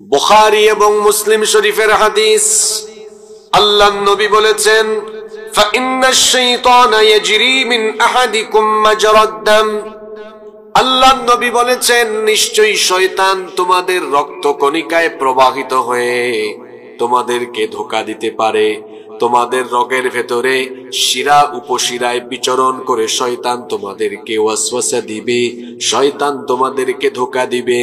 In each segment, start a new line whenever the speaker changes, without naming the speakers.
বুখারী এবং মুসলিম শরীফের হাদিস, আল্লাহর নবী বলেছেন, ফাইন্নাশ শাইতানা ইয়াজরি মিন আহাদিকুম মাজরাদ দাম। আল্লাহর নবী বলেছেন, নিশ্চয়ই শয়তান তোমাদের রক্তকণিকায় প্রবাহিত হয়ে তোমাদেরকে ধোঁকা দিতে পারে। তোমাদের রগের ভেতরে শিরা উপশিরায় বিচরণ করে শয়তান তোমাদেরকে ওয়াসওয়াসা দিবে, শয়তান তোমাদেরকে ধোঁকা দিবে।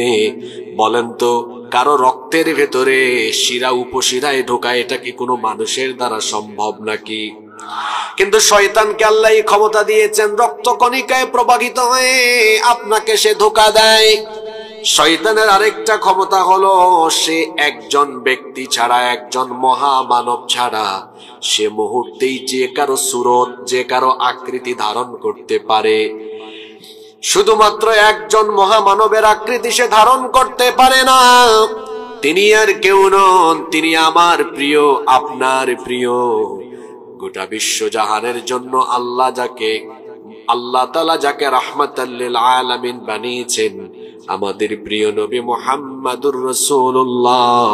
বলেন তো, কারো রক্তের ভেতরে শিরা উপশিরায় ঢোকা এটা কি কোনো মানুষের দ্বারা সম্ভব নাকি? কিন্তু শয়তানকে আল্লাহ এই ক্ষমতা দিয়েছেন, রক্তকণিকায় প্রবাহিত হয়ে আপনাকে সে ধোঁকা দেয়। শয়তানের আরেকটা ক্ষমতা হলো, সে একজন ব্যক্তি ছাড়া, একজন মহামানব ছাড়া সে মুহূর্তেই যে কারো সুরত, যে কারো আকৃতি ধারণ করতে পারে। শুধুমাত্র একজন মহামানবের আকৃতি সে ধারণ করতে পারে না। তিনি আর কেউ নন, তিনি আমার প্রিয়, আপনার প্রিয়। গোটা বিশ্বজাহানের জন্য আল্লাহ তাআলা যাকে রাহমাতাল লিল আলামিন বানিয়েছেন, আমাদের প্রিয় নবী মুহাম্মাদুর রাসূলুল্লাহ।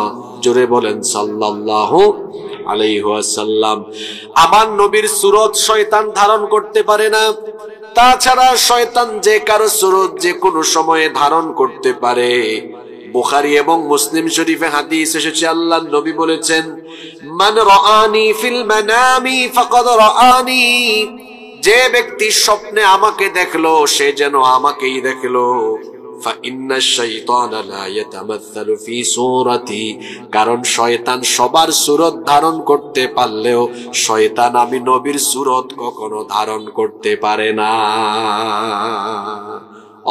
জোরে বলেন সাল্লাল্লাহু আলাইহি ওয়াসাল্লাম। আমার নবীর সুরত শয়তান ধারণ করতে পারে না। তাছাড়া শয়তান যে কারো সুরত যে কোনো সময়ে ধারণ করতে পারে। বুখারী এবং মুসলিম শরীফে হাদিস এসেছে, আল্লাহর নবী বলেছেন, মান রাআনি ফিল মানামি ফাকাদ রাআনি। যে ব্যক্তি স্বপ্নে আমাকে দেখলো সে যেন আমাকেই দেখলো। ফাইন্নাশ শাইতানা লা ইয়াতামাসসালু ফি সূরাতি। কারণ শয়তান সবার সুরত ধারণ করতে পারলেও শয়তান আমি নবীর সুরত কখনো ধারণ করতে পারে না।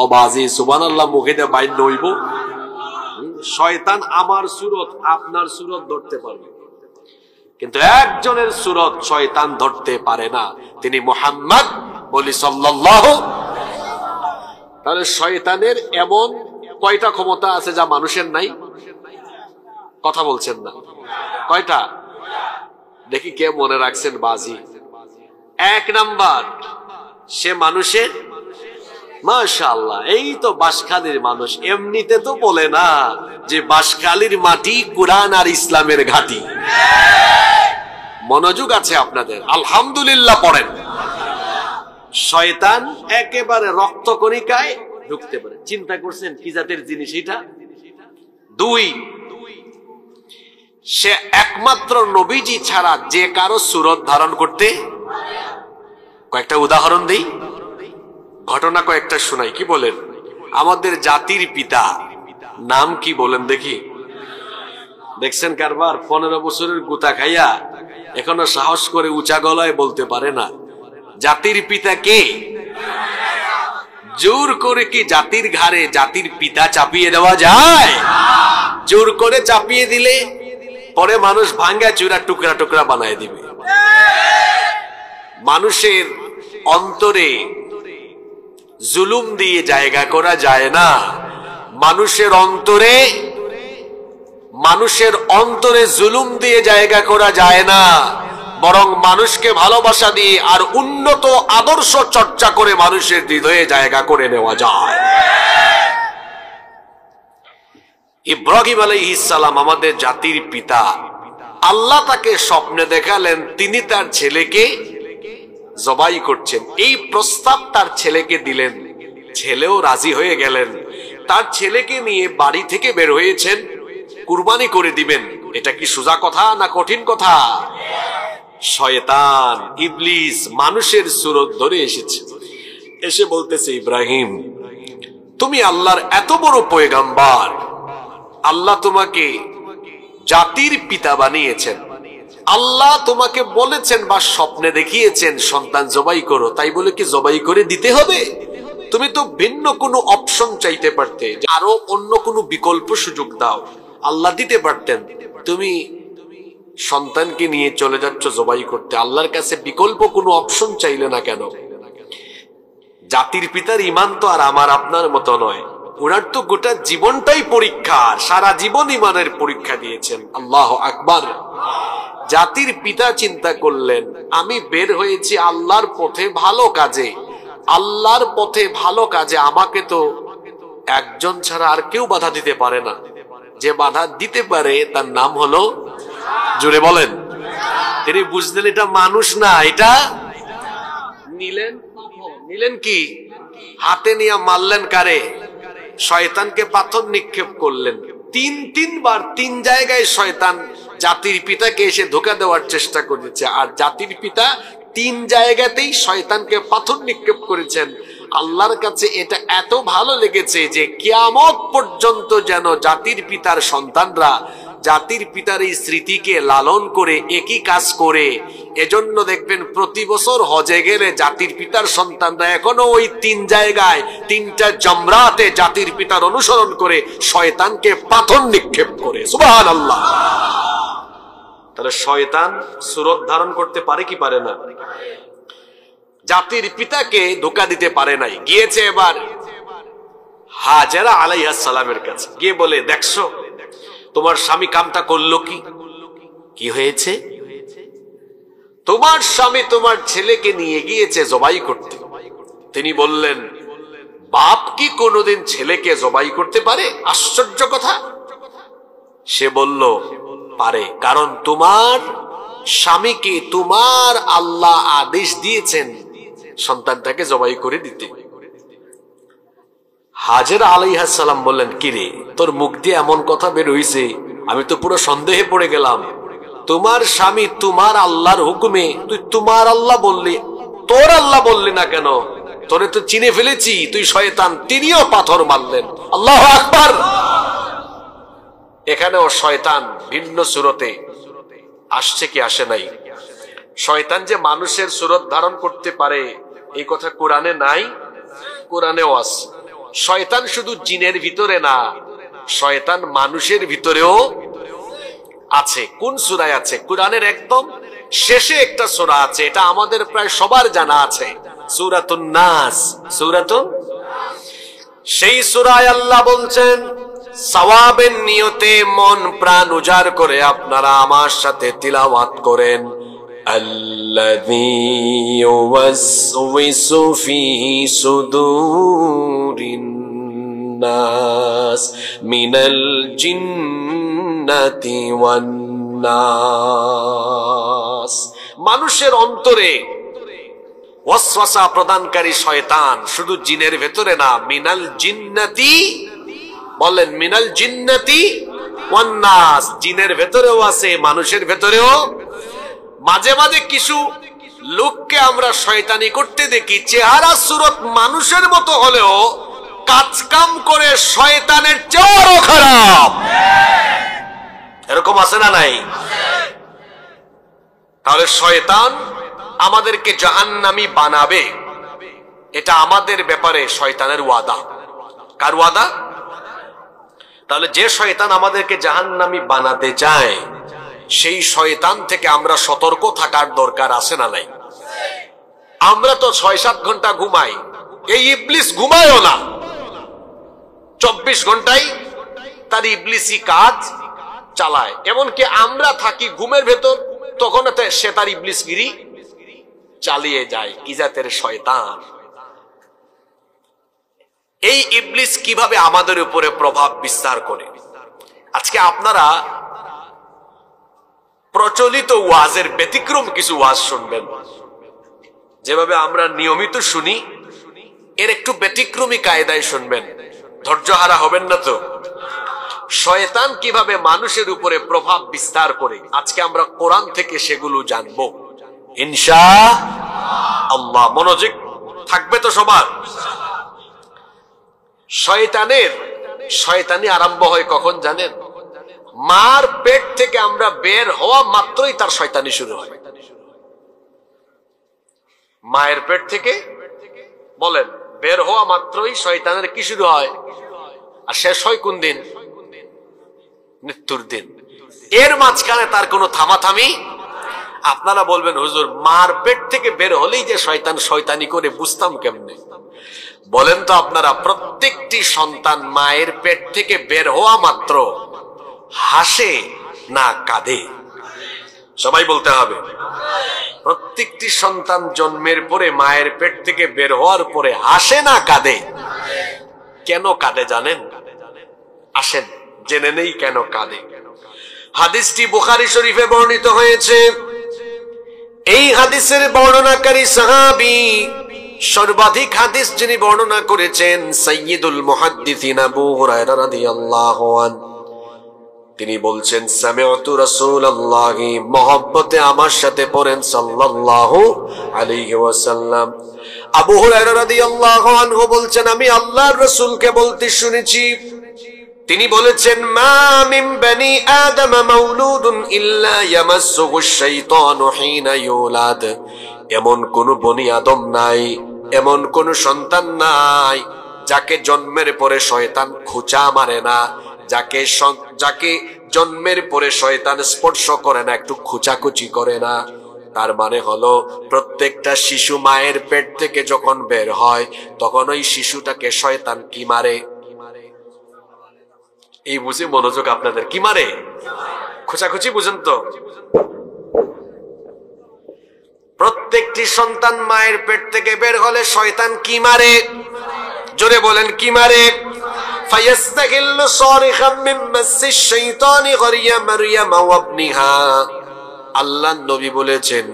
অবাজি সুবহানাল্লাহ মুখে দিয়ে বাইর নইব। শয়তান আমার সুরত, আপনার সুরত ধরতে পারবে, কিন্তু একজনের সুরত শয়তান ধরতে পারে না, তিনি মুহাম্মদ বলি সাল্লাল্লাহু। তাহলে শয়তানের এমন কয়টা ক্ষমতা আছে যা মানুষের নাই? কথা বলছেন না, কয়টা? দেখি কে মনে রাখছেন বাজি। এক নাম্বার, সে মানুষের, মাশাআল্লাহ, এই তো বাঁশখালীর মানুষ, এমনিতে তো বলে না যে বাঁশখালীর মাটি কুরআন আর ইসলামের ঘাঁটি। মনোযোগ আছে আপনাদের, আলহামদুলিল্লাহ পড়েন। শয়তান একেবারে রক্তকণিকায় ঢুকতে পারে। চিন্তা করছেন কি জাতের জিনিস এটা? দুই, সে একমাত্র নবীজি ছাড়া যে কারো সুরত ধারণ করতে। কয়েকটা উদাহরণ দেই, ঘটনা কয়েকটা শোনাই, কি বলেন? আমাদের জাতির পিতা নাম কি বলেন দেখি? দেখছেন কারবার? 15 বছরের গুতা খাইয়া এখনো সাহস করে উঁচা গলায় বলতে পারে না জাতির পিতা কে। জোর করে কি জাতির ঘাড়ে জাতির পিতা চাপিয়ে দেওয়া যায়? জোর করে চাপিয়ে দিলে পরে মানুষ ভাঙ্গা চূড়া টুকরা টুকরা বানায় দিবে। মানুষের অন্তরে জুলুম দিয়ে জায়গা করা যায় না। মানুষের অন্তরে জুলুম দিয়ে জায়গা করা যায় না, বরং মানুষকে ভালোবাসা দিয়ে আর উন্নত আদর্শ চর্চা করে মানুষের হৃদয়ে জায়গা করে নেওয়া যায়। ইব্রাহিম আলাইহিস সালাম আমাদের জাতির পিতা, আল্লাহ তাকে স্বপ্নে দেখালেন তিনি তার ছেলেকে জবাই করছেন। এই প্রস্তাব তার ছেলেকে দিলেন, ছেলেও রাজি হয়ে গেলেন। তার ছেলেকে নিয়ে বাড়ি থেকে বের হয়েছেন, কুরবানি করে দিবেন। এটা কি সোজা কথা না কঠিন কথা? শয়তান ইবলিস মানুষের সুরত ধরে এসেছে, এসে বলতেছে, ইব্রাহিম তুমি আল্লাহর এত বড় পয়গম্বর, আল্লাহ তোমাকে জাতির পিতা বানিয়েছেন, আল্লাহ তোমাকে বলেছেন বা স্বপ্নে দেখিয়েছেন সন্তান জবাই করো, তাই বলে কি জবাই করে দিতে হবে? তুমি তো ভিন্ন কোনো অপশন চাইতে পারতে, আরো অন্য কোনো বিকল্প সুযোগ দাও, আল্লাহ দিতে পারতেন। তুমি সন্তানকে নিয়ে চলে যাচ্ছ জবাই করতে, আল্লাহর কাছে বিকল্প কোনো অপশন চাইলে না কেন? জাতির পিতার ঈমান তো আর আমার আপনার মতো নয়, ওনার তো গোটা জীবনটাই পরীক্ষা, সারা জীবন ঈমানের পরীক্ষা দিয়েছেন। আল্লাহু আকবার। জাতির পিতা চিন্তা করলেন, আমি বের হয়েছি আল্লাহর পথে ভালো কাজে, আল্লাহর পথে ভালো কাজে আমাকে তো একজন ছাড়া আর কেউ বাধা দিতে পারে না। যে বাধা দিতে পারে তার নাম হলো, জোরে বলেন, তিনি বুঝলেন এটা মানুষ না, এটা নিলেন কি হাতে নিয়ে মারলেন কারে? শয়তানকে পাথর নিক্ষেপ করলেন। তিনবার তিন জায়গায় শয়তান জাতির পিতাকে এসে ধোঁকা দেওয়ার চেষ্টা করেছে, আর জাতির পিতা তিন জায়গাতেই শয়তানকে পাথর নিক্ষেপ করেছেন। আল্লাহর কাছে এটা এত ভালো লেগেছে যে কিয়ামত পর্যন্ত যেন জাতির পিতার সন্তানরা জাতির পিতার এই স্মৃতিকে লালন করে একই কাজ করে। এজন্য দেখবেন প্রতি বছর হজে গেলে জাতির পিতার সন্তানরা এখনো ওই তিন জায়গায় তিনটা জমরাতে জাতির পিতার অনুসরণ করে শয়তানকে পাথর নিক্ষেপ করে। সুবহানাল্লাহ। তাহলে শয়তান সূরত ধারণ করতে পারে কি পারে না? জাতির পিতাকে ধোঁকা দিতে পারে নাই। গিয়েছে এবার হাজেরা আলাইহিস সালামের কাছে, গিয়ে বলে, দেখছো তোমার স্বামী কামটা করলো কি? কি হয়েছে? তোমার স্বামী তোমার ছেলেকে নিয়ে গিয়েছে জবাই করতে। তিনি বললেন, বাপ কি কোনোদিন ছেলেকে জবাই করতে পারে? আশ্চর্য কথা। সে বলল, পারে, কারণ তোমার স্বামীকে তোমার আল্লাহ আদেশ দিয়েছেন সন্তানটাকে জবাই করে দিতে। হাজেরা আলাইহিস সালাম বললেন, কিরে তোর মুখ দিয়ে এমন কথা বের হইছে, আমি তো পুরো সন্দেহে পড়ে গেলাম। তোমার স্বামী তোমার আল্লাহর হুকুমে, তুই তোমার আল্লাহ বললি, তোর আল্লাহ বললি না কেন? তোরে তো চিনে ফেলেছি, তুই শয়তান। তিনিও পাথর মারলেন। আল্লাহু আকবার। এখানেও শয়তান ভিন্ন সূরতে আসছে কি আসে নাই? শয়তান যে মানুষের সূরত ধারণ করতে পারে এই কথা কোরআনে নাই? কোরআনেও আছে। শয়তান শুধু জিনের ভিতরে না, শয়তান মানুষের ভিতরেও আছে। কোন সূরায় আছে? কোরআনের একদম শেষে একটা সূরা আছে, এটা আমাদের প্রায় সবার জানা আছে, সূরাতুন নাস। সূরাতুন, সেই সূরায় আল্লাহ বলছেন, সওয়াবের নিয়তে মন প্রাণ উজাড় করে আপনারা আমার সাথে তিলাওয়াত করেন। আল্লাযী ইউওয়াসওয়িসু ফী সুদুরিন নাস মিনাল জিন্নাতি ওয়ান নাস। মানুষের অন্তরে ওয়াসওয়াসা প্রদানকারী শয়তান শুধু জিনের ভেতরে না, মিনাল জিন্নাতি, বলেন মিনাল জিন্নাতি ওয়ান নাস, জিনের ভেতরেও আছে, মানুষের ভেতরেও। মাঝে মাঝে কিছু লোককে আমরা শয়তানি করতে দেখি, চেহারা সুরত মানুষের মতো হলেও কাজ কাম করে শয়তানের চেয়েও খারাপ। এরকম আছে না নাই? তাহলে শয়তান আমাদেরকে জাহান্নামী বানাবে, এটা আমাদের ব্যাপারে শয়তানের ওয়াদা। কার ওয়াদা? তাহলে যে শয়তান আমাদেরকে জাহান্নামী বানাতে চায় সেই শয়তান থেকে আমরা সতর্ক থাকার দরকার আছে না নাই? আমরা তো 6-7 ঘন্টা ঘুমাই, এই ইবলিস ঘুমায়ও না, 24 ঘন্টায় তার ইবলিসি কাজ চালায়। এমনকি আমরা থাকি ঘুমের ভেতর, তখন সে তার ইবলিসগিরি চালিয়ে যায়। কি জাতের শয়তান! এই ইবলিস কিভাবে আমাদের উপরে প্রভাব বিস্তার করে? আজকে আপনারা প্রচলিত ওয়াজের ব্যতিক্রম কিছু ওয়াজ শুনবেন। যেভাবে আমরা নিয়মিত শুনি এর একটু ব্যতিক্রমী কায়দায় শুনবেন, ধৈর্যহারা হবেন না তো। শয়তান কিভাবে মানুষের উপরে প্রভাব বিস্তার করে আজকে আমরা কোরআন থেকে সেগুলো জানবো ইনশাআল্লাহ। মনোযোগ থাকবে তো সবার। শয়তানি আরম্ভ হয় কখন জানেন? মার পেট থেকে আমরা বের হওয়া মাত্রই তার শয়তানি শুরু হয়। মায়ের পেট থেকে বলেন বের হওয়া মাত্রই শয়তানের কি শুরু হয়? আর শেষ হয় কোন দিন? মৃত্যুর দিন। এর মাঝখানে তার কোনো থামাথামি। আপনারা বলবেন, হুজুর মার পেট থেকে বের হলেই যে শয়তান শয়তানি করে, বুঝতাম কেমনে? বলেন তো আপনারা, প্রত্যেকটি সন্তান মায়ের পেট থেকে বের হওয়া মাত্র হাসে না কাঁদে? সবাই বলতে হবে। প্রত্যেকটি সন্তান জন্মের পরে মায়ের পেট থেকে বের হওয়ার পরে হাসে না কাঁদে? কেন কাঁদে জানেন? আসেন জেনে নেই কেন কাঁদে। হাদিসটি বুখারী শরীফে বর্ণিত হয়েছে। এই হাদিসের বর্ণনাকারী সাহাবী, সর্বাধিক হাদিস যিনি বর্ণনা করেছেন, সাইয়্যিদুল মুহাদ্দিসিন আবু হুরায়রা রাদিয়াল্লাহু আনহু। তিনি বলছেন, সামি'তু রাসূলুল্লাহি, মহব্বতে আমার সাথে পড়েন সাল্লাল্লাহু আলাইহি ওয়াসাল্লাম। আবু হুরায়রা রাদিয়াল্লাহু আনহু বলছেন, আমি আল্লাহর রাসূলকে বলতে শুনেছি, তিনি বলেছেন, মা মিন বানি আদম মাউলুদুন ইল্লা ইয়ামাসসুহুশ শাইতানু হিনা ইউলাদ। এমন কোন বনি আদম নাই, এমন কোন সন্তান নাই যাকে জন্মের পরে শয়তান খোঁচা মারে না, যাকে জন্মের পরে শয়তান স্পর্শ করে না, একটু খোঁচাখুচি করে না। তার মানে হলো, প্রত্যেকটা শিশু মায়ের পেট থেকে যখন বের হয় তখন ওই শিশুটাকে শয়তান কি মারে? এই বুঝে মনোযোগ আপনাদের, কি মারে? খোঁচাখুচি, বুঝেন তো? প্রত্যেকটি সন্তান মায়ের পেট থেকে বের হলে শয়তান কি মারে? জোরে বলেন, কি মারে? ফায়াস্তাগিল্লু সারিখাম মিন মাসসিশ শাইতানি গারিয়া মারইয়াম ওয়া ইবনিহা। আল্লাহর নবী বলেছেন,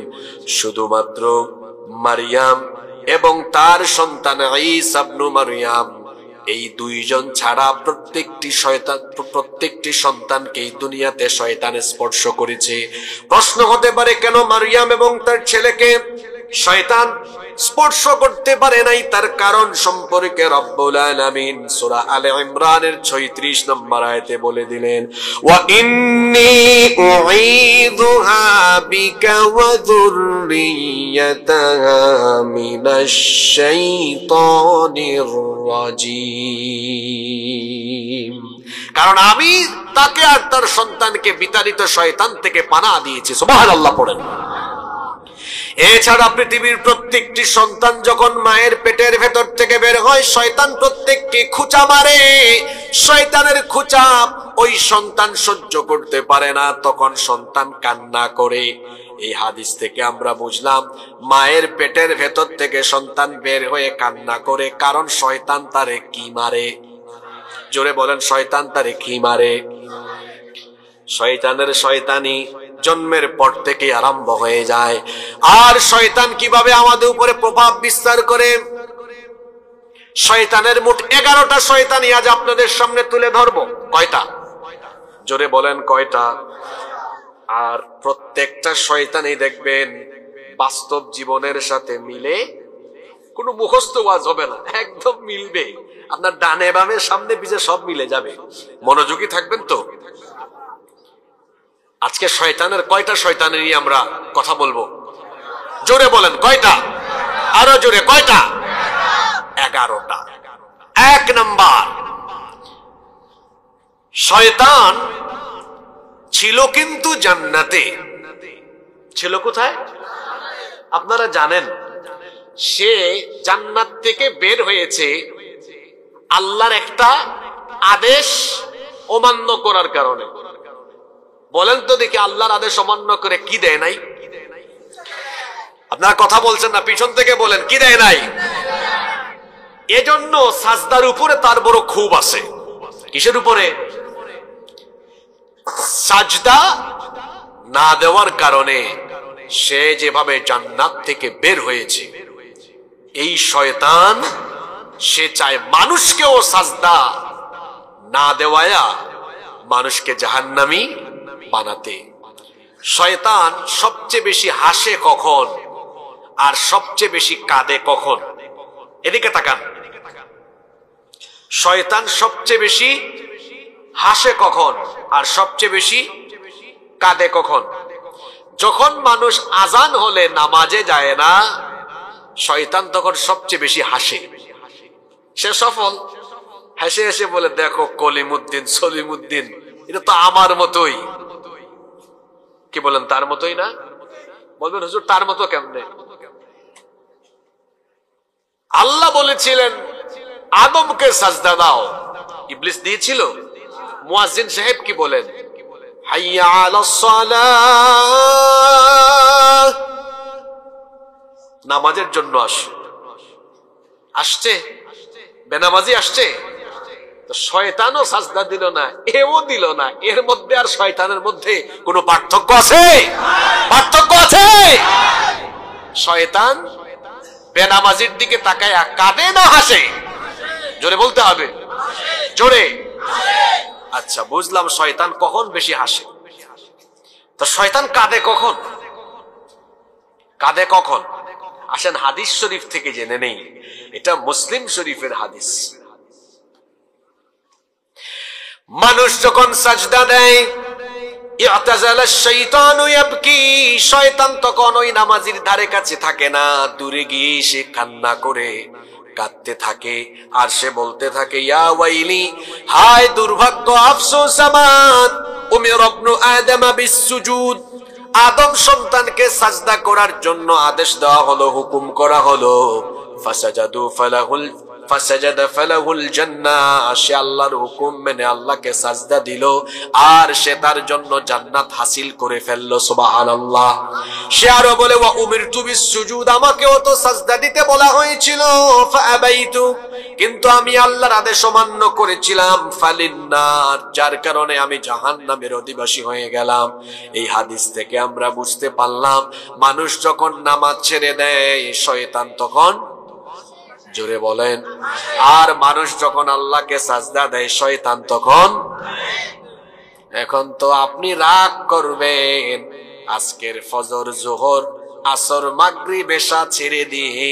শুধুমাত্র মারইয়াম এবং তার সন্তান ঈসা ইবনে মারইয়াম, এই দুইজন ছাড়া প্রত্যেকটি সন্তানকে এই দুনিয়াতে শয়তান স্পর্শ করেছে। প্রশ্ন হতে পারে, কেন মারইয়াম এবং তার ছেলেকে শয়তান স্পর্শ করতে পারে নাই? তার কারণ সম্পর্কে রব্বুল আলামিন সূরা আলে ইমরানের 36 নম্বর আয়াতে বলে দিলেন, ওয়া ইন্নী উঈযুহা বিকা ওয়া যুররিয়াতাহা মিনাশ শাইতানির রাজীম। কারণ আমি তাকে আর তার সন্তানকে বিতাড়িত শয়তান থেকে পানাহ দিয়েছি। সুবহানাল্লাহ পড়েন। এছাড়া পৃথিবীর প্রত্যেকটি সন্তান যখন মায়ের পেটের ভেতর থেকে বের হয়, শয়তান প্রত্যেককে খোঁচা মারে। শয়তানের খোঁচা ওই সন্তান সহ্য করতে পারে না, তখন সন্তান কান্না করে। এই হাদিস থেকে আমরা বুঝলাম, মায়ের পেটের ভেতর থেকে সন্তান বের হয়ে কান্না করে, কারণ শয়তান তারে কি মারে? জোরে বলেন, শয়তান তারে কি মারে? শয়তানের শয়তানি জন্মের পর থেকে আরম্ভ হয়ে যায়। আর শয়তান কিভাবে আমাদের উপরে প্রভাব বিস্তার করে? শয়তানের মোট 11টা শয়তানি আজ আপনাদের সামনে তুলে ধরবো। কয়টা? জোরে বলেন, কয়টা? আর প্রত্যেকটা শয়তানি দেখবেন বাস্তব জীবনের সাথে মিলে, কোনো মুখস্থ ওয়াজ হবে না, একদম মিলবে। আপনার ডানে বামে সামনে পিছে সব মিলে যাবে। মনোযোগী থাকবেন তো? আজকে শয়তানের কয়টা শয়তানি নিয়ে আমরা কথা বলবো? জোরে বলেন, কয়টা? আরো জোরে, কয়টা? 11টা। 1 নাম্বার, শয়তান ছিল কিন্তু জান্নাতে। ছিল কোথায়? আপনারা জানেন, সে জান্নাত থেকে বের হয়েছে আল্লাহর একটা আদেশ অমান্য করার কারণে। বলেন তো দেখি, আল্লাহর আদেশ অমান্য করে কি দেয় নাই? আপনারা কথা বলছেন না, পিছন থেকে বলেন, কি দেয় নাই? এজন্য সাজদার উপরে তার বড় খুব আছে। কিসের উপরে? সাজদা না দেওয়ার কারণে সে যেভাবে জান্নাত থেকে বের হয়েছে, এই শয়তান সে চায় মানুষকেও সাজদা না দেওয়ায়া মানুষকে জাহান্নামী বানাতে। শয়তান সবচেয়ে বেশি হাসে কখন আর সবচেয়ে বেশি কাঁদে কখন? এদিকে তাকান। শয়তান সবচেয়ে বেশি হাসে কখন আর সবচেয়ে বেশি কাঁদে কখন? যখন মানুষ আজান হলে নামাজে যায় না, শয়তান তখন সবচেয়ে বেশি হাসে। সে সফল, হেসে হেসে বলে, দেখো কলিমুদ্দিন সলিমুদ্দিন, এটা তো আমার মতোই। কি বলেন, তার মতোই না? বলবেন, হুজুর তার মতো কেমনে? আল্লাহ বলেছিলেন আদমকে সাজদা দাও, ইবলিস দিয়েছিল। মুয়াজ্জিন সাহেব কি বলেন? হাইয়া আলাস সালাহ, নামাজের জন্য আসছে। বেনামাজি আসছে? তো শয়তানও সাজদা দিল না, এও দিল না, এর মধ্যে আর শয়তানের মধ্যে কোনো পার্থক্য আছে? পার্থক্য আছে? শয়তান বেনামাজির দিকে তাকায় কাঁদে না হাসে? জোরে বলতে হবে, জোরে। আচ্ছা বুঝলাম শয়তান কখন বেশি হাসে। তো শয়তান কাঁদে কখন? কাঁদে কখন? আসেন হাদিস শরীফ থেকে জেনে নেই। এটা মুসলিম শরীফের হাদিস। মানুষ যখন সাজদা দেয়, ইআতাজালা শাইতানু ইয়াবকি, শয়তান তখন ওই নামাজির ধারে কাছে থাকে না, দূরে গিয়ে সে কান্না করে কাঁদতে থাকে। আর সে বলতে থাকে, ইয়া ওয়াইলি, হায় দুর্ভাগ্য, আফসোস আমার, উমির ইবনু আদম বিসসুজুদ, আদম সন্তানকে সাজদা করার জন্য আদেশ দেওয়া হলো, হুকুম করা হলো। ফাসাজাদা ফালাহুল জান্নাহ, সে আল্লাহর হুকুম মেনে আল্লাহকে সাজদা দিল আর সে তার জন্য জান্নাত হাসিল করে ফেললো। সুবহানাল্লাহ। সে আরো বলে, ওয়া উমিরতু বিসসুজুদ, আমাকেও তো সাজদা দিতে বলা হয়েছিল, ফাআবাইতু, কিন্তু আমি আল্লাহর আদেশ অমান্য করেছিলাম, ফালিন্নার, যার কারণে আমি জাহান্নামের অধিবাসী হয়ে গেলাম। এই হাদিস থেকে আমরা বুঝতে পারলাম, মানুষ যখন নামাজ ছেড়ে দেয় শয়তান তখন, জোরে বলেন, আর মানুষ যখন আল্লাহকে সাজদা দেয় শয়তান তখন। এখন তো আপনি রাগ করবেন, আজকের ফজর, জোহর, আসর, মাগরিব, এশা ছেড়ে দিয়ে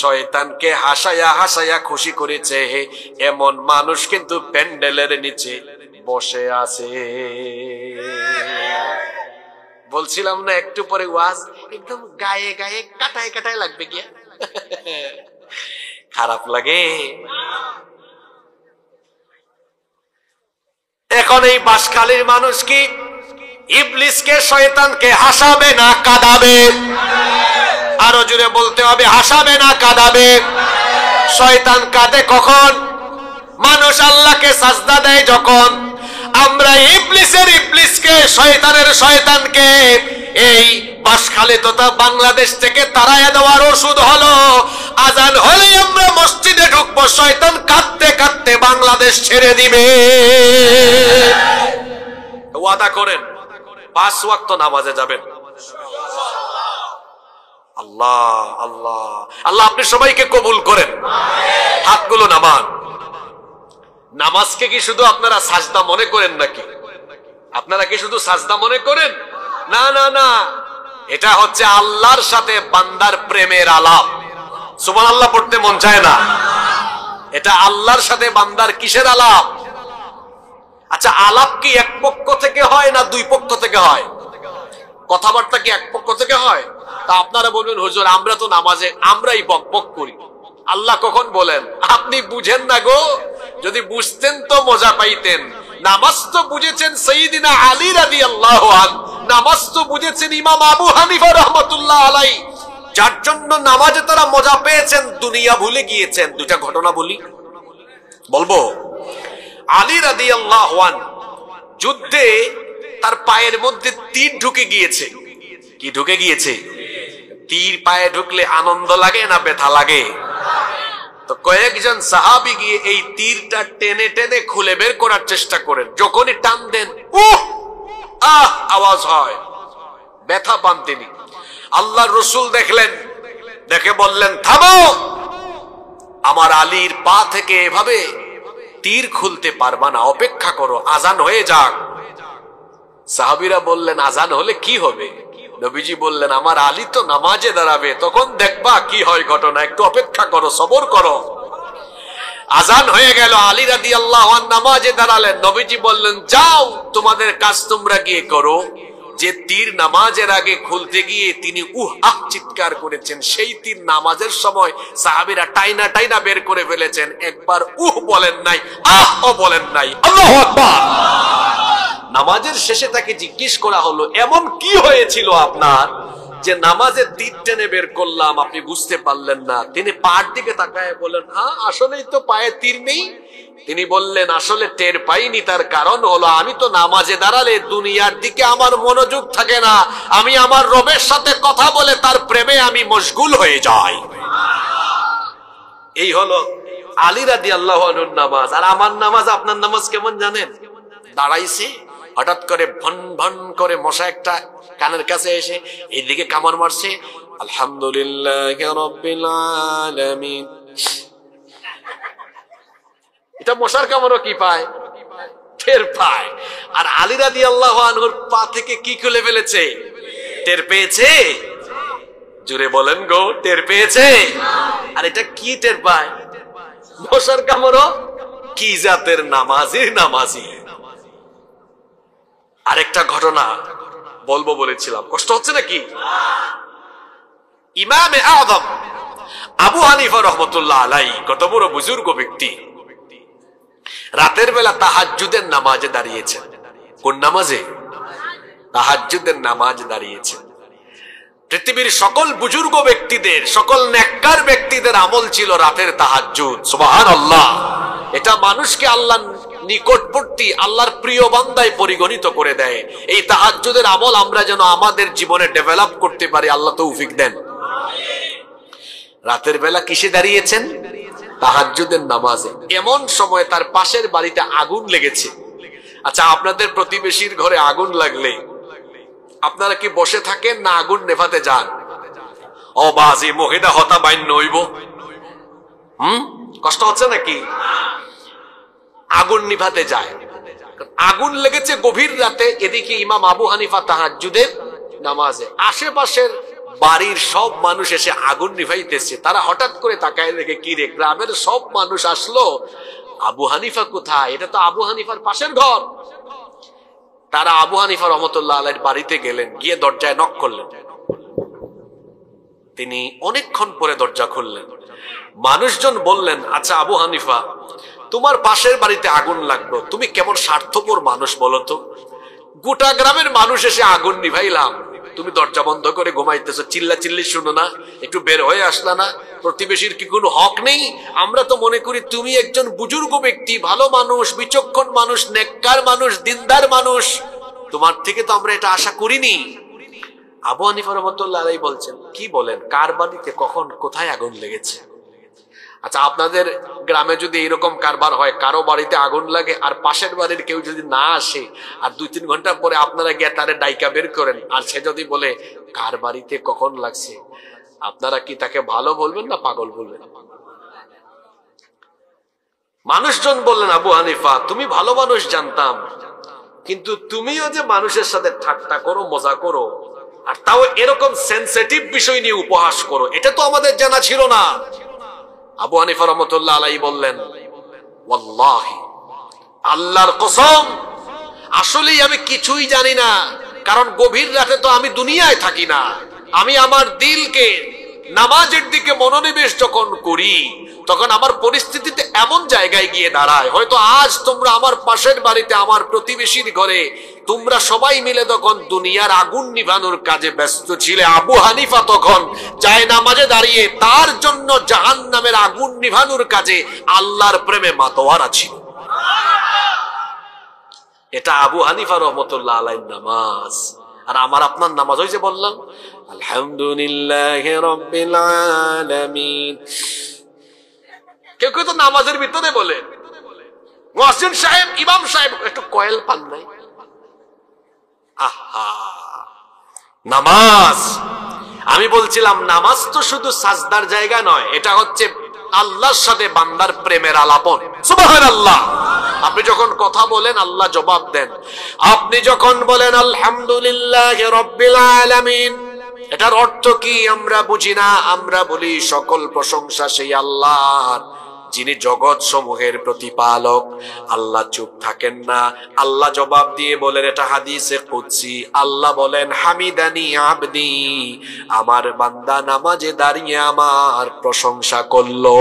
শয়তানকে হাসায়া হাসায়া খুশি করেছে এমন মানুষ কিন্তু প্যান্ডেলের নিচে বসে আছে। বলছিলাম না একটু পরে ওয়াজ একদম গায়ে গায়ে কাটায় কাটায় লাগবে গিয়া, খারাপ লাগে? এখন এই বাঁশখালীর মানুষ কি ইবলিসকে, শয়তানকে হাসাবে না কাঁদাবে? আরো জোরে বলতে হবে, হাসাবে না কাঁদাবে? শয়তান কাঁদে কখন? মানুষ আল্লাহকে সাজদা দেয় যখন। আমরা ইবলিসকে, শয়তানের শয়তানকে এই বাঁশখালী তথা বাংলাদেশ থেকে তাড়াইয়া দেওয়ার ওষুধ হলো আজান হলে আমরা মসজিদে ঢুকবো, শয়তান কাঁদতে কাঁদতে বাংলাদেশ ছেড়ে দিবে। ওয়াদা করেন 5 ওয়াক্ত নামাজে যাবেন। আল্লাহ আল্লাহ আল্লাহ আপনি সবাইকে কবুল করেন। হাতগুলো নামান। নামাজকে কি শুধু আপনারা সাজদা মনে করেন নাকি? আপনারা কি শুধু সাজদা মনে করেন? না না না, এটা হচ্ছে আল্লাহর সাথে বান্দার প্রেমের আলাপ। সুবহানাল্লাহ পড়তে মন চায় না? এটা আল্লাহর সাথে বান্দার কিসের আলাপ? আচ্ছা আলাপ কি এক পক্ষ থেকে হয় না 2 পক্ষ থেকে হয়? কথাবার্তা কি এক পক্ষ থেকে হয়? তা আপনারা বলবেন, হুজুর আমরা তো নামাজে আমরাই বকবক করি। আল্লাহ কখন বলেন? আপনি বুঝেন না গো, যদি বুঝতেন তো মজা পাইতেন। নামাজ তো বুঝেছেন সাইয়্যিদিনা আলী রাদিয়াল্লাহু আনহু, নামাজ তো বুঝেছেন ইমাম আবু হানিফা রাহমাতুল্লাহ আলাইহি, যার জন্য নামাজে তারা মজা পেয়েছেন, দুনিয়া ভুলে গিয়েছেন। 2টা ঘটনা বলি, বলবো। আলী রাদিয়াল্লাহু আনহু যুদ্ধে তার পায়ের মধ্যে তীর ঢুকে গিয়েছে। কি ঢুকে গিয়েছে? তীর পায়ে ঢুকলে আনন্দ লাগে না ব্যথা লাগে? তো কয়েকজন সাহাবী গিয়ে এই তীরটা টেনে টেনে খুলে বের করার চেষ্টা করেন। যখনই টান দেন আওয়াজ হয়, ব্যথা পান তিনি। আল্লাহর রাসূল দেখলেন, দেখে বললেন, থামো, আমার আলীর পা থেকে এভাবে তীর খুলতে পারবা না, অপেক্ষা করো, আজান হয়ে যাক। সাহাবীরা বললেন, আজান হলে কি হবে? নবীজি বললেন, আমার আলী তো নামাজে দাঁড়াবে, তখন দেখবা কি হয় ঘটনা, একটু অপেক্ষা করো, সবর করো। আজান হয়ে গেল, আলী রাদিয়াল্লাহু আনহু নামাজে দাঁড়ালেন। নবীজি বললেন, যাও তোমাদের কাজ তোমরা গিয়ে করো। যে তীর নামাজের আগে খুলতে গিয়ে তিনি চিৎকার করেছেন, সেই তীর নামাজের সময় সাহাবীরা টাইনা টাইনা বের করে ফেলেছেন। একবার বলেন নাই, ও বলেন নাই। আল্লাহু আকবার। নামাজের শেষে তাকে জিজ্ঞেস করা হলো, এমন কি হয়েছিল আপনার যে নামাজে তীর টেনে বের করলাম, আপনি বুঝতে পারলেন না? তিনি পায়ের দিকে তাকায় বলেন, হ্যাঁ আসলেই তো পায়ে তীর নেই। তিনি বললেন, আসলে টের পাইনি, তার কারণ হলো আমি তো নামাজে দাঁড়ালে দুনিয়ার দিকে আমার মনোযোগ থাকে না, আমি আমার রবের সাথে কথা বলে তার প্রেমে আমি মশগুল হয়ে যাই। এই হলো
আলী রাদিয়াল্লাহু আনহুর নামাজ আর আমার নামাজ আপনার নামাজ কেমন জানেন? দাঁড়াইছে, হঠাৎ করে ভন ভন করে মশা একটা কানের কাছে এসে এইদিকে কামড় মারছে, আলহামদুলিল্লাহি রাব্বিল আলামিন। এটা মশার কামড়ও কি পায়? টের পায়। আর আলী রাদিয়াল্লাহু আনহুর পা থেকে কি খুলে ফেলেছে? টের পেয়েছে? জোরে বলেন গো, টের পেয়েছে? আর এটা কি টের পায়? মশার কামড়ও। কি জাতের নামাজি। আরেকটা ঘটনা বলবো বলেছিলাম, কষ্ট হচ্ছে নাকি? ইমামে আযম আবু হানিফা রাহমাতুল্লাহ আলাইহি, কত বড় বুজুর্গ ব্যক্তি, রাতের বেলা তাহাজ্জুদের নামাজে দাঁড়িয়েছেন। কোন নামাজে? তাহাজ্জুদের নামাজে দাঁড়িয়েছেন। পৃথিবীর সকল বুজুর্গ ব্যক্তিদের, সকল নেককার ব্যক্তিদের আমল ছিল রাতের তাহাজ্জুদ। সুবহানাল্লাহ। এটা মানুষকে আল্লাহর নিকটবর্তী, আল্লাহর প্রিয় বান্দায় পরিগণিত করে দেয়। এই তাহাজ্জুদের আমল আমরা যেন আমাদের জীবনে ডেভেলপ করতে পারি, আল্লাহ তৌফিক দেন। রাতের বেলা কিসে দাঁড়িয়েছেন? তাহাজ্জুদের নামাজে। এমন সময় তার পাশের বাড়িতে আগুন লেগেছে। আচ্ছা, আপনাদের প্রতিবেশীর ঘরে আগুন লাগলে আপনারা কি বসে থাকেন না আগুন নেভাতে যান? ও বাজি মহিলা হতা বাইন নইব। কষ্ট হচ্ছে নাকি? আগুন নিভাতে যায়। আগুন লেগেছে গভীর রাতে। এদিকে ইমাম আবু হানিফা তাহাজ্জুদের নামাজে। আশেপাশের বাড়ির সব মানুষ এসে আগুন নিভাইতেছে। তারা হঠাৎ করে তাকায় দেখে, কি রে, গ্রামের সব মানুষ আসলো, আবু হানিফা কোথায়? এটা তো আবু হানিফার পাশের ঘর। তারা আবু হানিফা রহমতুল্লাহ আলাইহির বাড়িতে গেলেন, গিয়ে দরজায় নক করলেন। তিনি অনেকক্ষণ পরে দরজা খুললেন। মানুষজন বললেন, আচ্ছা আবু হানিফা, তোমার পাশের বাড়িতে আগুন লাগলো, তুমি কেমন স্বার্থপর মানুষ বলো তো। গোটা গ্রামের মানুষ এসে আগুন নিভাইলাম, তুমি দরজা বন্ধ করে ঘুমাইতেছো, চিল্লা চিল্লি শুনো না, একটু বের হয়ে আসলা না? প্রতিবেশীর কি কোনো হক নেই? আমরা তো মনে করি তুমি একজন বুজুর্গ ব্যক্তি, ভালো মানুষ, বিচক্ষণ মানুষ, নেককার মানুষ, দিনদার মানুষ, তোমার থেকে তো আমরা এটা আশা করিনি। আবু হানিফা রাহমাতুল্লাহ আলাইহি বলছেন, কি বলেন, কার বাড়িতে কখন কোথায় আগুন লেগেছে? আচ্ছা, আপনাদের গ্রামে যদি এরকম কারবার হয়, কারো বাড়িতে আগুন লাগে আর পাশের বাড়ির কেউ যদি না আসে, আর 2-3 ঘন্টা পরে আপনারা গিয়ে তারে ডাইকা বের করেন, আর সে যদি বলে কার বাড়িতে কখন লাগছে, আপনারা কি তাকে ভালো বলবেন না পাগল বলবেন? মানুষজন বললেন, আবু হানিফা, তুমি ভালো মানুষ জানতাম, কিন্তু তুমিও যে মানুষের সাথে ঠাট্টা করো, মজা করো, আর তাও এরকম সেনসিটিভ বিষয় নিয়ে উপহাস করো, এটা তো আমাদের জানা ছিল না। আবু হানিফা রাহমাতুল্লাহ আলাইহি বললেন, ওয়াল্লাহি, আল্লাহর কসম, আসলেই আমি কিছুই জানি না, কারণ গভীর রাতে তো আমি দুনিয়ায় থাকি না। আমি আমার দিলকে নামাজের দিকে মনোনিবেশ যখন করি, তখন আমার পরিস্থিতিতে এমন জায়গায় গিয়ে দাঁড়ায়, হয়তো আজ তোমরা আমার পাশের বাড়িতে, আমার প্রতিবেশীর ঘরে, তোমরা সবাই মিলে তখন দুনিয়ার আগুন নিভানোর কাজে ব্যস্ত ছিলে, আবু হানিফা তখন যায় নামাজে দাঁড়িয়ে তার জন্য জাহান্নামের আগুন নিভানোর কাজে আল্লাহর প্রেমে মাতোয়ারা ছিল। এটা আবু হানিফা রাহমাতুল্লাহ আলাইহির নামাজ। আর আমার আপনার নামাজ, ওই যে বললাম, আলহামদুলিল্লাহি রাব্বিল আলামিন। কেউ কেউ তো নামাজের ভিতরে বলে, মুয়াজ্জিন সাহেব, ইমাম সাহেব, একটু কয়েল পান নাই? আহা, নামাজ, আমি বলছিলাম নামাজ তো শুধু সাজদার জায়গা নয়, এটা হচ্ছে আল্লাহর সাথে বান্দার প্রেমের আলাপন। সুবহানাল্লাহ। আপনি যখন কথা বলেন আল্লাহ জবাব দেন। আপনি যখন বলেন আলহামদুলিল্লাহি রাব্বিল আলামিন, এটার অর্থ কি আমরা বুঝি না। আমরা বলি সকল প্রশংসা সেই আল্লাহর, যিনি জগৎ সমূহের প্রতিপালক। আল্লাহ চুপ থাকেন না, আল্লাহ জবাব দিয়ে বলেন, এটা হাদিসে কুদসি, আল্লাহ বলেন, হামিদানি আবদি, আমার বান্দা নামাজে দাঁড়িয়ে আমার প্রশংসা করলো।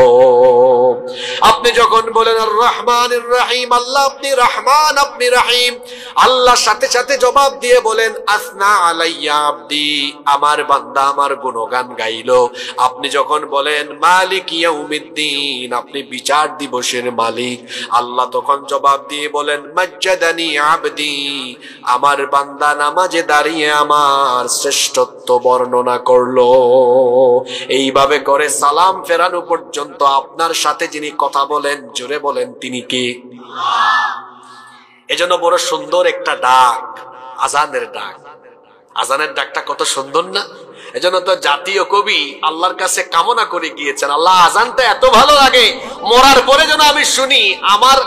আপনি যখন বলেন আর রহমানির রহিম, আল্লাহ আপনি রহমান, আপনি রহিম, আল্লাহ সাথে সাথে জবাব দিয়ে বলেন, আসনা আলাইয়া আবদি, আমার বান্দা আমার গুণগান গাইলো। আপনি যখন বলেন মালিক ইয়াউমিদ্দিন, আপনি বিচার দিবসের মালিক। আল্লাহ তখন জবাব দিয়ে বলেন, মাজ্জাদানি আবদি, আমার বান্দা নামাজে দাঁড়িয়ে আমার শ্রেষ্ঠত্ব বর্ণনা করলো। এইভাবে করে সালাম ফেরানো পর্যন্ত আপনার সাথে যিনি কথা বলেন, জোরে বলেন তিনি কে? এজন্য বড় সুন্দর একটা ডাক, আজানের ডাক। আজানের ডাকটা কত সুন্দর না? এজন্য তো জাতীয় কবি আল্লাহর কাছে কামনা করে গিয়েছেন, আল্লাহ আজানটা এত ভালো লাগে, মরার পরে যেন আমি শুনি, আমার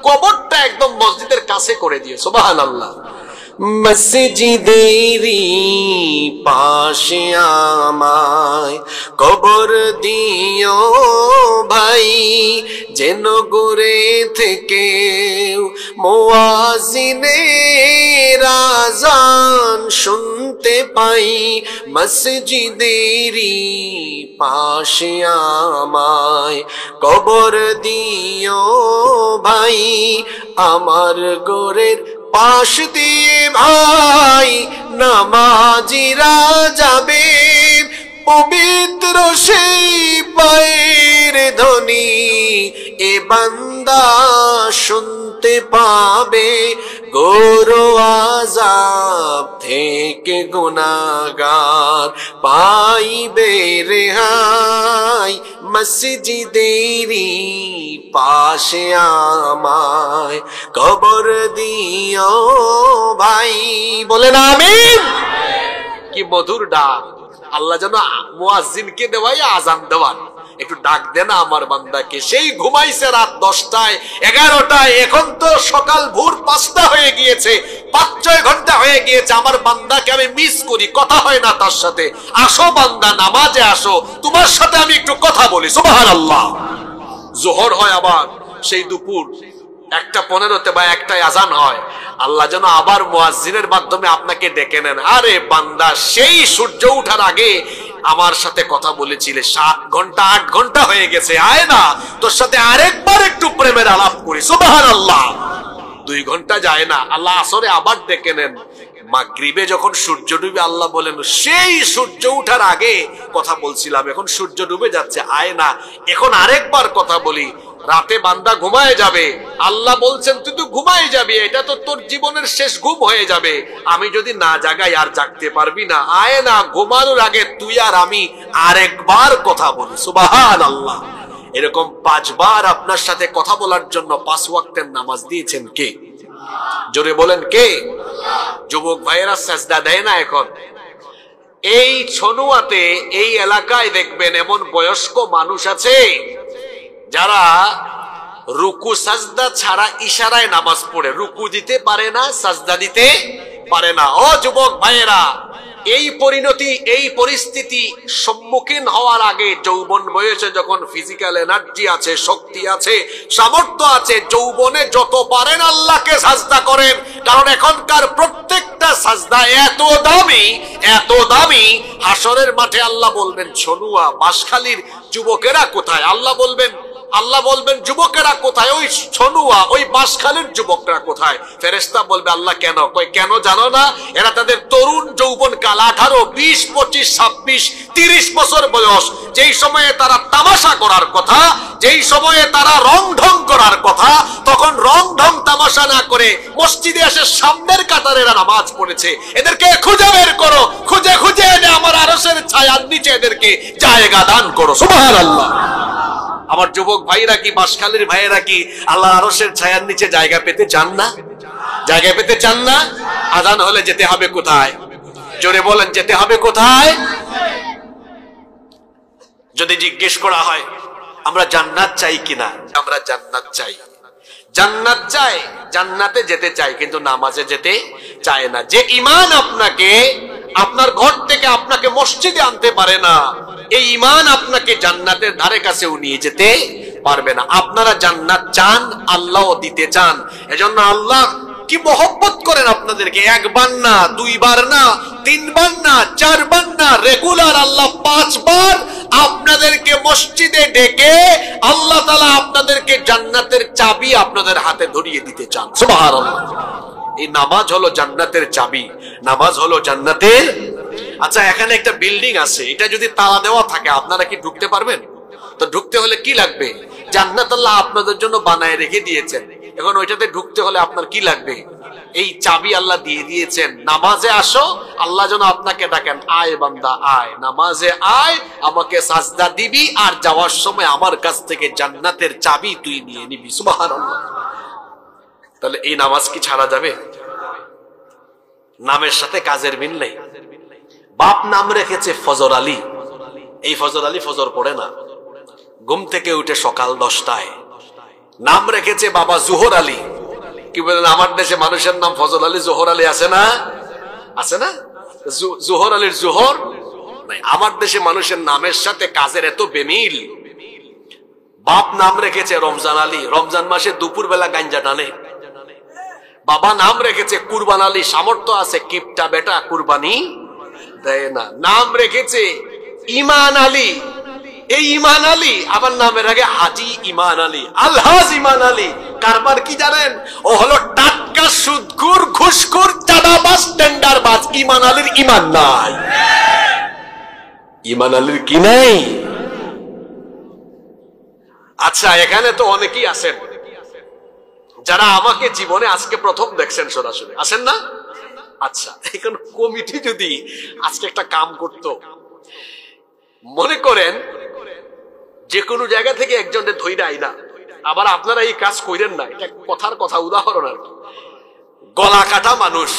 কবরটা একদম মসজিদের কাছে করে দিও। সুবহানাল্লাহ। মসজিদেরি পাশে আমায় কবর দিও ভাই, যেন ঘুরে থেকে মুয়াজ্জিনের আযান শুনতে পাই। মসজিদেরি পাশে আমায় কবর দিও ভাই, আমার ঘরের পাশ দিয়ে ভাই নামাজিরা যাবে, পবিত্র সেই পায়ের ধ্বনি এ বান্দা শুনতে পাবে। ঘোর আযাব থেকে গুনাহগার পাইবে রেহাই, মসজিদেরি পাশে আমায় কবর দিও ভাই। বলেন আমিন। কি মধুর ডাক! আল্লাহ যেন মুয়াজ্জিনকে দেওয়াই আজান দেওয়ান। একটু ডাক দেন আমার বান্দাকে। সেই ঘুমাইছে রাত 10টায় 11টায়, এখন তো সকাল ভোর 5টা হয়ে গিয়েছে, 5-6 ঘন্টা হয়ে গিয়েছে। আমার বান্দাকে আমি মিস করি, কথা হয় না তার সাথে। আসো বান্দা, নামাজে আসো, তোমার সাথে আমি একটু কথা বলি। সুবহানাল্লাহ। জোহর হয় আবার সেই দুপুর 1:15 বা 1টায় আজান হয়। আল্লাহ যেন আবার মুয়াজ্জিনের মাধ্যমে আপনাকে ডেকে নেন, আরে বান্দা সেই সূর্য ওঠার আগে আমার সাথে কথা বলেছিলে, 7 ঘন্টা 8 ঘন্টা হয়ে গেছে, আয় না তোর সাথে আরেকবার একটু প্রেমের আলাপ করি। সুবহানাল্লাহ। 2 ঘন্টা যায় না, আল্লাহ আসরে আবার ডেকে নেন। মাগরিবে যখন সূর্য ডুবে আল্লাহ বলেন, সেই সূর্য ওঠার আগে কথা বলছিলাম, এখন সূর্য ডুবে যাচ্ছে, আয় না এখন আরেকবার কথা বলি। রাতে বান্দা ঘুমায় যাবে, আল্লাহ বলছেন তুই তো ঘুমায় যাবি, এটা তো তোর জীবনের শেষ ঘুম হয়ে যাবে, আমি যদি না জাগাই আর জাগতে পারবি না, আয় না ঘুমানোর আগে তুই আর আমি আরেকবার কথা বলি। সুবহানাল্লাহ। এরকম 5 বার আপনার সাথে কথা বলার জন্য 5 ওয়াক্তের নামাজ দিয়েছেন কে? জোরে বলেন কে? যুবক ভাইয়েরা সাজদা দেয় না এখন। এই ছনুয়াতে, এই এলাকায় দেখবেন এমন বয়স্ক মানুষ আছে যারা রুকু সাজদা ছাড়া ইশারায় নামাজ পড়ে, রুকু দিতে পারে না, সাজদা দিতে পারে না। ও যুবক ভাইয়েরা, এই পরিণতি, এই পরিস্থিতি সম্মুখীন হওয়ার আগে যৌবন বয়সে যখন ফিজিক্যাল এনার্জি আছে, শক্তি আছে, সামর্থ্য আছে, যৌবনে যত পারেন আল্লাহকে সাজদা করেন, কারণ এখনকার প্রত্যেকটা সাজদা এত দামি, এত দামি। হাসরের মাঠে আল্লাহ বলবেন, ছনুয়া বাঁশখালীর যুবকেরা কোথায়? আল্লাহ বলবেন যুবকেরা কোথায়? ওই ছনুয়া, ওই বাঁশখালীর যুবকরা কোথায়? ফেরেশতা বলবে, আল্লাহ কেন? কই কেন জানো না? এরা তাদের তরুণ যৌবন কাল 18, 20, 25, 26, 30 বছর বয়স, যেই সময়ে তারা তামাশা করার কথা, যেই সময়ে তারা রং ঢং করার কথা, তখন রং ঢং তামাশা না করে মসজিদে এসে সামনের কাতারে এরা নামাজ পড়েছে। এদেরকে খুঁজে বের করো, খুঁজে খুঁজে এনে আমার আরশের ছায়ার নিচে এদেরকে জায়গা দান করো। সুবহানাল্লাহ। আমার যুবক ভাইরা কি, বাঁশখালীর ভাইয়েরা কি আল্লাহ আরশের ছায়ার নিচে জায়গা পেতে চান না? জায়গা পেতে চান না? আজান হলে যেতে হবে কোথায়? জোরে বলেন, যেতে হবে কোথায়? যদি জিজ্ঞেস করা হয় আমরা জান্নাত চাই কিনা, আমরা জান্নাত চাই। জান্নাত চাই, জান্নাতে যেতে চাই, কিন্তু নামাজে যেতে চায় না। যে ঈমান আপনাকে আপনার ঘর থেকে আপনাকে মসজিদে আনতে পারে না, এই ঈমান আপনাকে জান্নাতের ধারে কাছেও নিয়ে যেতে পারবে না। আপনারা জান্নাত চান, আল্লাহও দিতে চান। এজন্য আল্লাহ কি মহব্বত করেন আপনাদেরকে। 1 বার না, 2 বার না, 3 বার না, 4 বার না, রেগুলার আল্লাহ 5 বার আপনাদেরকে মসজিদে ডেকে আল্লাহ তাআলা আপনাদেরকে জান্নাতের চাবি আপনাদের হাতে ধরিয়ে দিতে চান। সুবহানাল্লাহ। এই নামাজ হলো জান্নাতের চাবি, নামাজ হলো জান্নাতের। আচ্ছা, এখানে একটা বিল্ডিং আছে, এটা যদি তালা দেওয়া থাকে আপনারা কি ঢুকতে পারবেন? তো ঢুকতে হলে কি লাগবে? জান্নাত আল্লাহ আপনাদের জন্য বানায় রেখে দিয়েছেন। এখন ওইটাতে ঢুকতে হলে আপনার কি লাগবে? এই চাবি আল্লাহ দিয়ে দিয়েছেন। নামাজে আসো, আল্লাহ যেন আপনাকে ডাকেন, আয় বান্দা আয়, নামাজে আয়, আমাকে সাজদা দিবি, আর যাওয়ার সময় আমার কাছ থেকে জান্নাতের চাবি তুই নিয়ে নিবি। সুবহানাল্লাহ। তাহলে এই নামাজ কি ছাড়া যাবে? নামের সাথে কাজের মিল নেই। বাপ নাম রেখেছে ফজর আলী, এই ফজর আলী ফজর পড়ে না, ঘুম থেকে উঠে সকাল 10টায়। নাম রেখেছে বাবা জোহর আলী, কি বলেন? আমার দেশে মানুষের নাম ফজল আলী, জোহর আলী আছে না? আছে না? জোহর আলীর জোহর নাই। আমার দেশে মানুষের নামের সাথে কাজের এত বেমিল। বাপ নাম রেখেছে রমজান আলী, রমজান মাসে দুপুর বেলা গাঞ্জা টানে। বাবা নাম রেখেছে কুরবান আলী, সামর্থ্য আছে, কিপটা বেটা কুরবানি দেয় না। নাম রেখেছে ইমান আলী, এই ইমান আলী আবার নামের আগে হাজি ইমান আলী, আলহাজ ইমান আলী। কারবার কি জানেন? ও হলো টাটকা সুদখোর, ঘুষখোর, চাঁদাবাজ, টেন্ডারবাজ। ইমান আলীর ইমান নাই। ইমান আলীর কি নাই? আচ্ছা, এখানে তো অনেকেই আছেন যারা আমাকে জীবনে আজকে প্রথম দেখছেন সরাসরি, আছেন না? আচ্ছা, এখন কমিটি যদি আজকে একটা কাম করত, মনে করেন যে কোনো জায়গা থেকে একজনের ধৈর্য আইনা, আবার আপনারা এই কাজ কইরেন না, এটা কথার কথা, উদাহরণ আর কি। গলা কাটা মানুষ,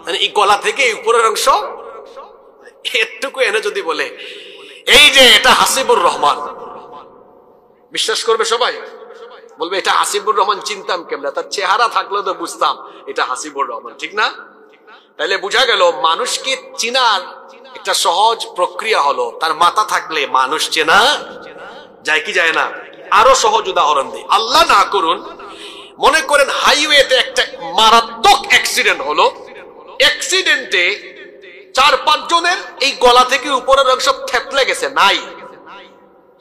মানে এই গলা থেকে উপরের অংশ এটুকু এনে যদি বলে এই যে এটা হাসিবুর রহমান, বিশ্বাস করবে সবাই? বলবে এটা হাসিবুর রহমান। চিনতাম কেমন? তার চেহারা থাকলেও তো বুঝতাম এটা হাসিবুর রহমান, ঠিক না? তাইলে বোঝা গেল মানুষকে চিনার একটা সহজ প্রক্রিয়া হলো তার মাথা থাকলে মানুষ চেনা যায় কি যায় না? আরো সহজ উদাহরণ দিই, আল্লাহ না করুন, মনে করেন হাইওয়েতে একটা মারাত্মক অ্যাক্সিডেন্ট হলো, অ্যাক্সিডেন্টে 4-5 জনের এই গলা থেকে উপরের অংশ থেতলে গেছে, নাই।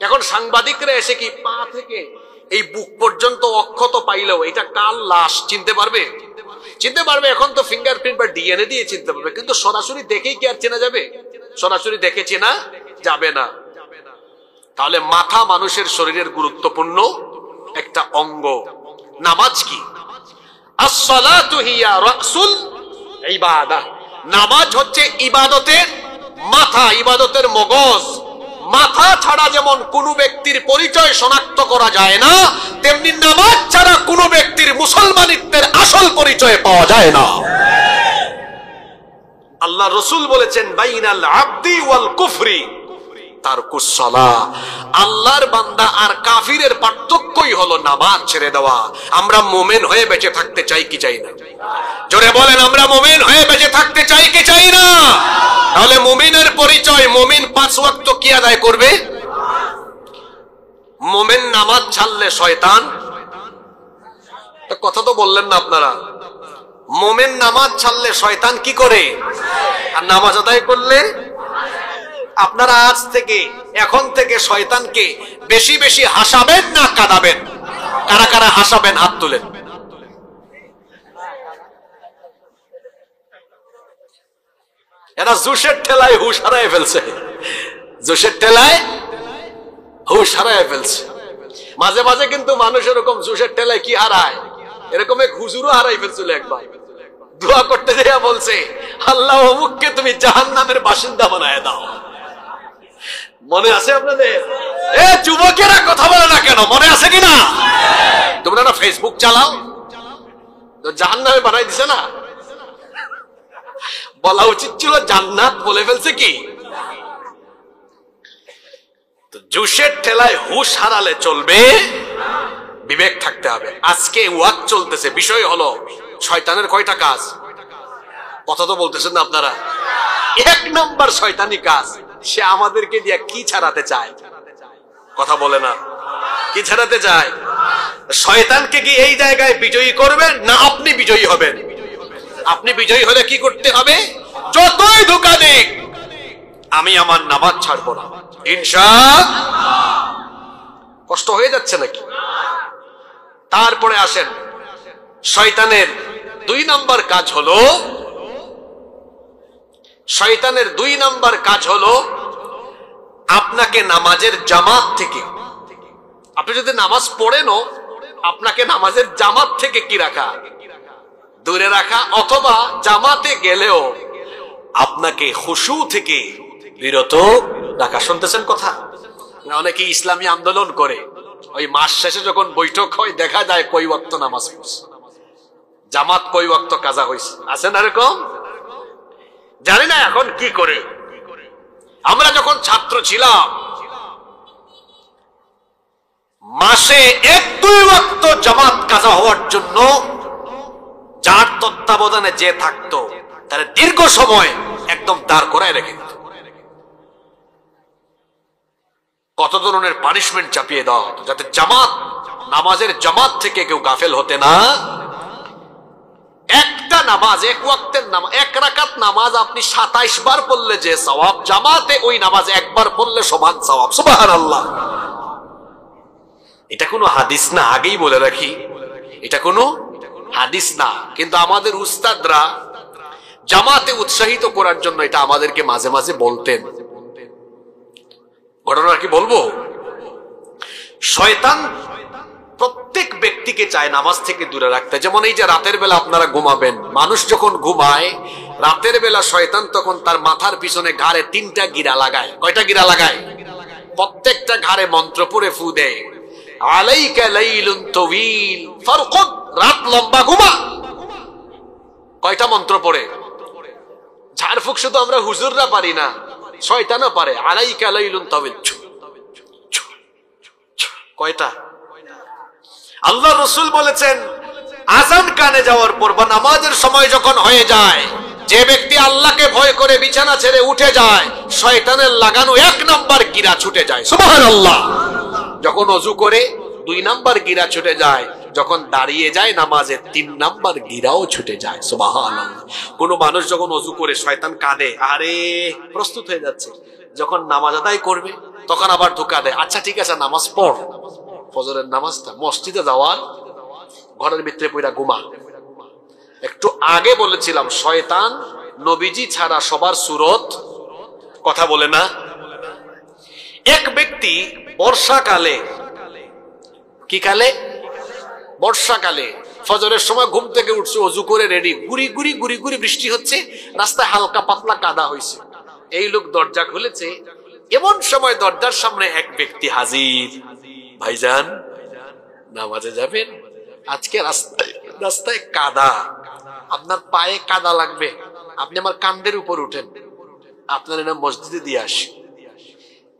এখন সাংবাদিকরা এসে কি পা থেকে এই বুক পর্যন্ত অক্ষত পাইলেও এটা কার লাশ চিনতে পারবে? চিনতে পারবে। এখন তো ফিঙ্গারপ্রিন্ট বা ডিএনএ দিয়ে চিনতে পারবে, কিন্তু সরাসরি দেখেই কি আর চেনা যাবে? সরাসরি দেখে চেনা যাবে না। তাহলে মাথা মানুষের শরীরের গুরুত্বপূর্ণ একটা অঙ্গ। নামাজ কি? আস-সালাতু হিয়া রাসুল ইবাদাহ। নামাজ হচ্ছে ইবাদতের মাথা, ইবাদতের মগজ। মাথা ছাড়া যেমন কোন ব্যক্তির পরিচয় শনাক্ত করা যায় না, তেমনি নামাজ ছাড়া কোন ব্যক্তির মুসলমানিত্বের আসল পরিচয় পাওয়া যায় না। আল্লাহ রসুল বলেছেন বাইনাল আবদি ওয়াল কুফরি তারকুস সালাহ। আল্লাহর বান্দা আর কাফিরের পার্থক্যই হলো নামাজ ছেড়ে দেওয়া। আমরা মুমিন হয়ে বেঁচে থাকতে চাই কি চাই না? জোরে বলেন, আমরা মুমিন হয়ে বেঁচে থাকতে চাই কি চাই না? তাহলে মুমিনের পরিচয়, মুমিন 5 ওয়াক্ত কি আদায় করবে? মুমিন নামাজ ছাড়লে শয়তান, কথা তো বললেন না আপনারা। মুমিন নামাজ ছাড়লে শয়তান কি করে, আর নামাজ আদায় করলে? আপনারা আজ থেকে, এখন থেকে শয়তানকে বেশি বেশি হাসাবেন না কাঁদাবেন? কারা কারা হাসাবেন হাত তুলেন। এরা জোশের ঠেলায় হুশ হারায় ফেলছে, জোশের ঠেলায় হুশ হারায় ফেলছে। মাঝে মাঝে কিন্তু মানুষ এরকম জোশের ঠেলায় কি হারায়, এরকম এক হুজুরও হারাই ফেলছিল। একবার দোয়া করতে যেয়ে বলছে, আল্লাহ অমুককে তুমি জাহান্নামের বাসিন্দা বানায় দাও। মনে আছে আপনাদের? এ যুবকেরা কথা বলে না কেন? মনে আছে কিনা? তোমরা না ফেসবুক চালাও, জাহান্নামে বানাই দিছে না? বলা উচিত ছিল জান্নাত, বলে ফেলছে কি? তো জোশের ঠেলায় হুশ হারালে চলবে, বিবেক থাকতে হবে। আজকে ওয়াজ চলতেছে, বিষয় হলো শয়তানের কয়টা কাজ। কথা তো বলতেছেন না আপনারা? 1 নম্বর শয়তানি কাজ, সে আমাদেরকে দিয়ে কি ছাড়াতে চায়? কথা বলে না, কি ছাড়াতে চায়? শয়তানকে কি এই জায়গায় বিজয়ী করবেন না আপনি বিজয়ী হবেন? আপনি বিজয়ী হলে কি করতে হবে? যতই ধোঁকা দিক আমি আমার নামাজ ছাড়বো না ইনশাআল্লাহ। কষ্ট হয়ে যাচ্ছে নাকি? তারপরে আসেন, শয়তানের 2 নম্বর কাজ হলো, শয়তানের 2 নম্বর কাজ হলো আপনাকে নামাজের জামাত থেকে আপনি যদি নামাজ পড়েনও আপনাকে নামাজের জামাত থেকে কি রাখা, দূরে রাখা, অথবা জামাতে গেলেও আপনাকে খুশু থেকে বিরত রাখা। শুনতেছেন কথা? অনেকে ইসলামী আন্দোলন করে, ওই মাস শেষে যখন বৈঠক হয় দেখা যায় কই ওয়াক্ত নামাজ পড়ছে, জামাত কই ওয়াক্ত কাজা হয়েছে। আছে না এরকম? জানি না এখন কি করে। আমরা যখন ছাত্র ছিলাম মাসে 1-2 ওয়াক্ত জামাত কাজা হওয়ার জন্য যার তত্ত্বাবধানে যে থাকতো তার দীর্ঘ সময় একদম দাঁড় করায় রেখে দিত। কত ধরনের পানিশমেন্ট চাপিয়ে দেওয়া হতো যাতে জামাত, নামাজের জামাত থেকে কেউ গাফেল হতে না। একটা নামাজ, এক ওয়াক্তের নামাজ, এক রাকাত নামাজ আপনি 27 বার পড়লে যে সওয়াব, জামাতে ওই নামাজ একবার পড়লে সমান সওয়াব। সুবহানাল্লাহ। এটা কোনো হাদিস না, আগেই বলে রাখি, এটা কোনো হাদিস না। কিন্তু আমাদের উস্তাদরা জামাতে উৎসাহিত করার জন্য এটা আমাদেরকে মাঝে মাঝে বলতেন। ঘটনা কি বলবো? শয়তান প্রত্যেক ব্যক্তিকে চায় নামাজ থেকে দূরে রাখতে। যেমন এই যে রাতের বেলা আপনারা ঘুমাবেন, মানুষ যখন ঘুমায় রাতের বেলা শয়তান তখন তার মাথার পিছনে ঘাড়ে 3টা গিরা লাগায়। কয়টা গিরা লাগায়? প্রত্যেকটা ঘাড়ে মন্ত্র পড়ে ফু দেয়, আলাইকা লাইলুন তাওয়িল ফারকুদ, রাত লম্বা ঘুমা। কয়টা মন্ত্র পড়ে? ঝাড়ফুঁক শুধু আমরা হুজুররা পারি না, শয়তানও পারে। আলাইকা লাইলুন তাওয়িল, কয়টা? আল্লাহ রাসূল বলেছেন আযান কানে যাওয়ার পর বা নামাজের সময় যখন হয়ে যায়, যে ব্যক্তি আল্লাহকে ভয় করে বিছানা ছেড়ে উঠে যায়, শয়তানের লাগানো 1 নাম্বার গিরা ছুটে যায়। সুবহানাল্লাহ। যখন ওযু করে 2 নাম্বার গিরা ছুটে যায়, যখন দাঁড়িয়ে যায় নামাজে 3 নাম্বার গিরাও ছুটে যায়। সুবহানাল্লাহ। কোন মানুষ যখন ওযু করে শয়তান কাঁদে, আরে প্রস্তুত হয়ে যাচ্ছে, যখন নামাজ আদায় করবে তখন আবার ধোঁকা দেয়, আচ্ছা ঠিক আছে নামাজ পড়, ফজরের নামাজটা, মসজিদে যাওয়ার ঘরের ভিতরে পড়া ঘুমা। একটু আগে বলেছিলাম শয়তান নবীজি ছাড়া সবার সুরত কথা বলে না। এক ব্যক্তি বর্ষাকালে, কি কালে? বর্ষাকালে ফজরের সময় ঘুম থেকে উঠছে, ওযু করে রেডি, গুড়ি গুড়ি গুড়ি গুড়ি বৃষ্টি হচ্ছে, রাস্তায় হালকা পাতলা কাদা হয়েছে। এই লোক দরজা খুলেছে, এমন সময় দরজার সামনে এক ব্যক্তি হাজির। ভাইজান নামাজে যাবেন? আজকে রাস্তায় কাদা, আপনার পায়ে কাদা লাগবে, আপনি আমার কান্দের উপর উঠেন, আপনার নাম মসজিদে দিয়ে আসি।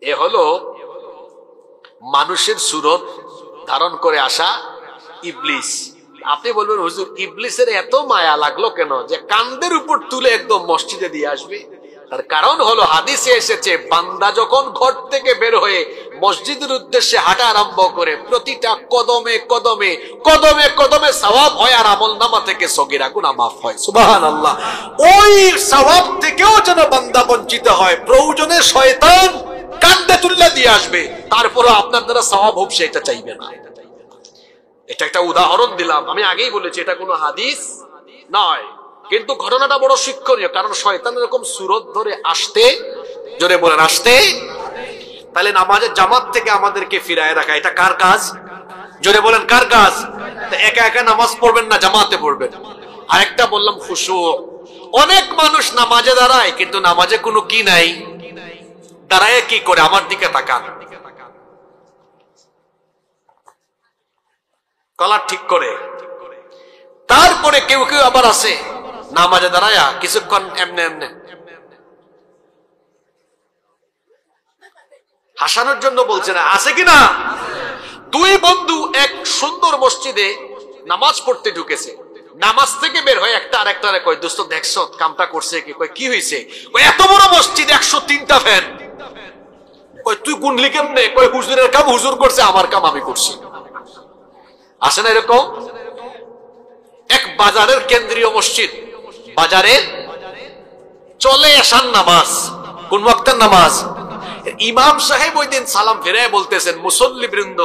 এ হলো মানুষের সুরত ধারণ করে আসা ইবলিস। আপনি বলবেন হুজুর ইবলিসের এত মায়া লাগলো কেন যে কান্দের উপর তুলে একদম মসজিদে দিয়ে আসবে? তার কারণ হলো হাদিসে এসেছে, বান্দা যখন ঘর থেকে বের হয়ে মসজিদের উদ্দেশ্যে হাঁটা আরম্ভ করে, প্রতিটা কদমে কদমে কদমে কদমে সওয়াব হয় আর আমলনামা থেকে সগীরা গুনাহ মাফ হয়। সুবহানাল্লাহ। ওই সওয়াব থেকেও যেন বান্দা বঞ্চিত হয়, প্রয়োজনে শয়তান কান্দে তুলে দিয়ে আসবে, তারপরও আপনার দ্বারা সওয়াব হোক সেটা চাইবে না। এটা একটা উদাহরণ দিলাম, আমি আগেই বলেছি এটা কোনো হাদিস নয়, কিন্তু ঘটনাটা বড় শিক্ষণীয়। কারণ শয়তান এরকম সুরত ধরে আসতে, জোরে বলেন আসতে। তাহলে নামাজের জামাত থেকে আমাদেরকে ফিরায় রাখা, এটা কার কাজ? জোরে বলেন কার কাজ? একা একা নামাজ পড়বেন না, জামাতে পড়বেন। আরেকটা বললাম খুশু। অনেক মানুষ নামাজে দাঁড়ায় কিন্তু নামাজে কোনো কি নাই, দাঁড়ায় কি করে? আমার দিকে তাকান, কলার ঠিক করে। তারপরে কেউ কেউ আবার আছে নামাজে দাঁড়ায় কিছুক্ষণ এমনে এমনে হাসানোর জন্য বলছে না, আছে কিনা? 2 বন্ধু এক সুন্দর মসজিদে নামাজ পড়তে ঢুকেছে, নামাজ থেকে বের হয়ে একটা আরেকটারে কয়, দোস্ত দেখছো কামটা করছে কি? কয় কি হয়েছে? কয় এত বড় মসজিদ 103টা ফ্যান। কয় তুই গুনলি কেমনে? কয় হুজুরের কাম হুজুর করছে, আমার কাম আমি করছি। আসে না এরকম? এক বাজারের কেন্দ্রীয় মসজিদ, বাজারে চলে এসার নামাজ, কোন ওয়াক্তের নামাজ? ইমাম সাহেব ওই দিন সালাম ফিরে বলতেছেন, মুসল্লি বৃন্দ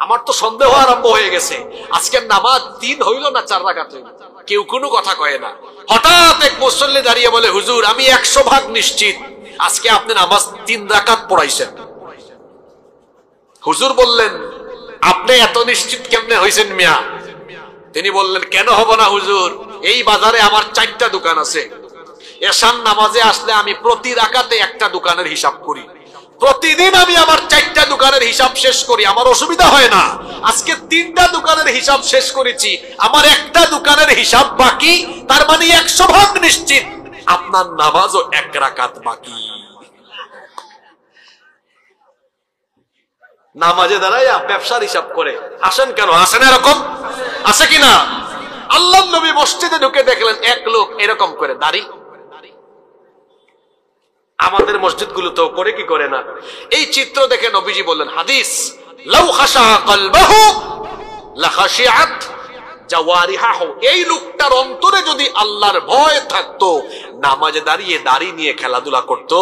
আমার তো সন্দেহ আরম্ভ হয়ে গেছে, আজকের নামাজ 3 হইল না 4 রাকাত হইল। কেউ কোনো কথা কয় না। হঠাৎ এক মুসল্লি দাঁড়িয়ে বলে, হুজুর আমি 100% নিশ্চিত আজকে আপনি নামাজ 3 রাকাত পড়াইছেন। হুজুর বললেন, আপনি এত নিশ্চিত কেমনে হয়েছেন মিয়া? তিনি বললেন, কেন হব না হুজুর, এই বাজারে আমার 4টা দোকান আছে। এশার নামাজে আসলে আমি প্রতি রাকাতে একটা দোকানের হিসাব করি, প্রতিদিন আমি আমার 4টা দোকানের হিসাব শেষ করি, আমার অসুবিধা হয় না। আজকে 3টা দোকানের হিসাব শেষ করেছি, আমার একটা দোকানের হিসাব বাকি, তার মানে 100% নিশ্চিত আপনার নামাজও 1 রাকাত বাকি। নামাজে দাঁড়াইয়া ব্যবসার হিসাব করে আসেন কেন? আসেন এরকম আছে কিনা? আল্লাহর নবী মসজিদে ঢুকে দেখলেন এক লোক এরকম করে দাড়ি। আমাদের মসজিদগুলো তো করে কি করে না? এই চিত্র দেখে নবীজি বললেন, হাদিস, লাউ খাশা কলবাহু লা খাশিআত জাওয়ারিহাহু। এই লোকটার অন্তরে যদি আল্লাহর ভয় থাকতো, নামাজে দাঁড়িয়ে দাড়ি নিয়ে খেলাধুলা করত।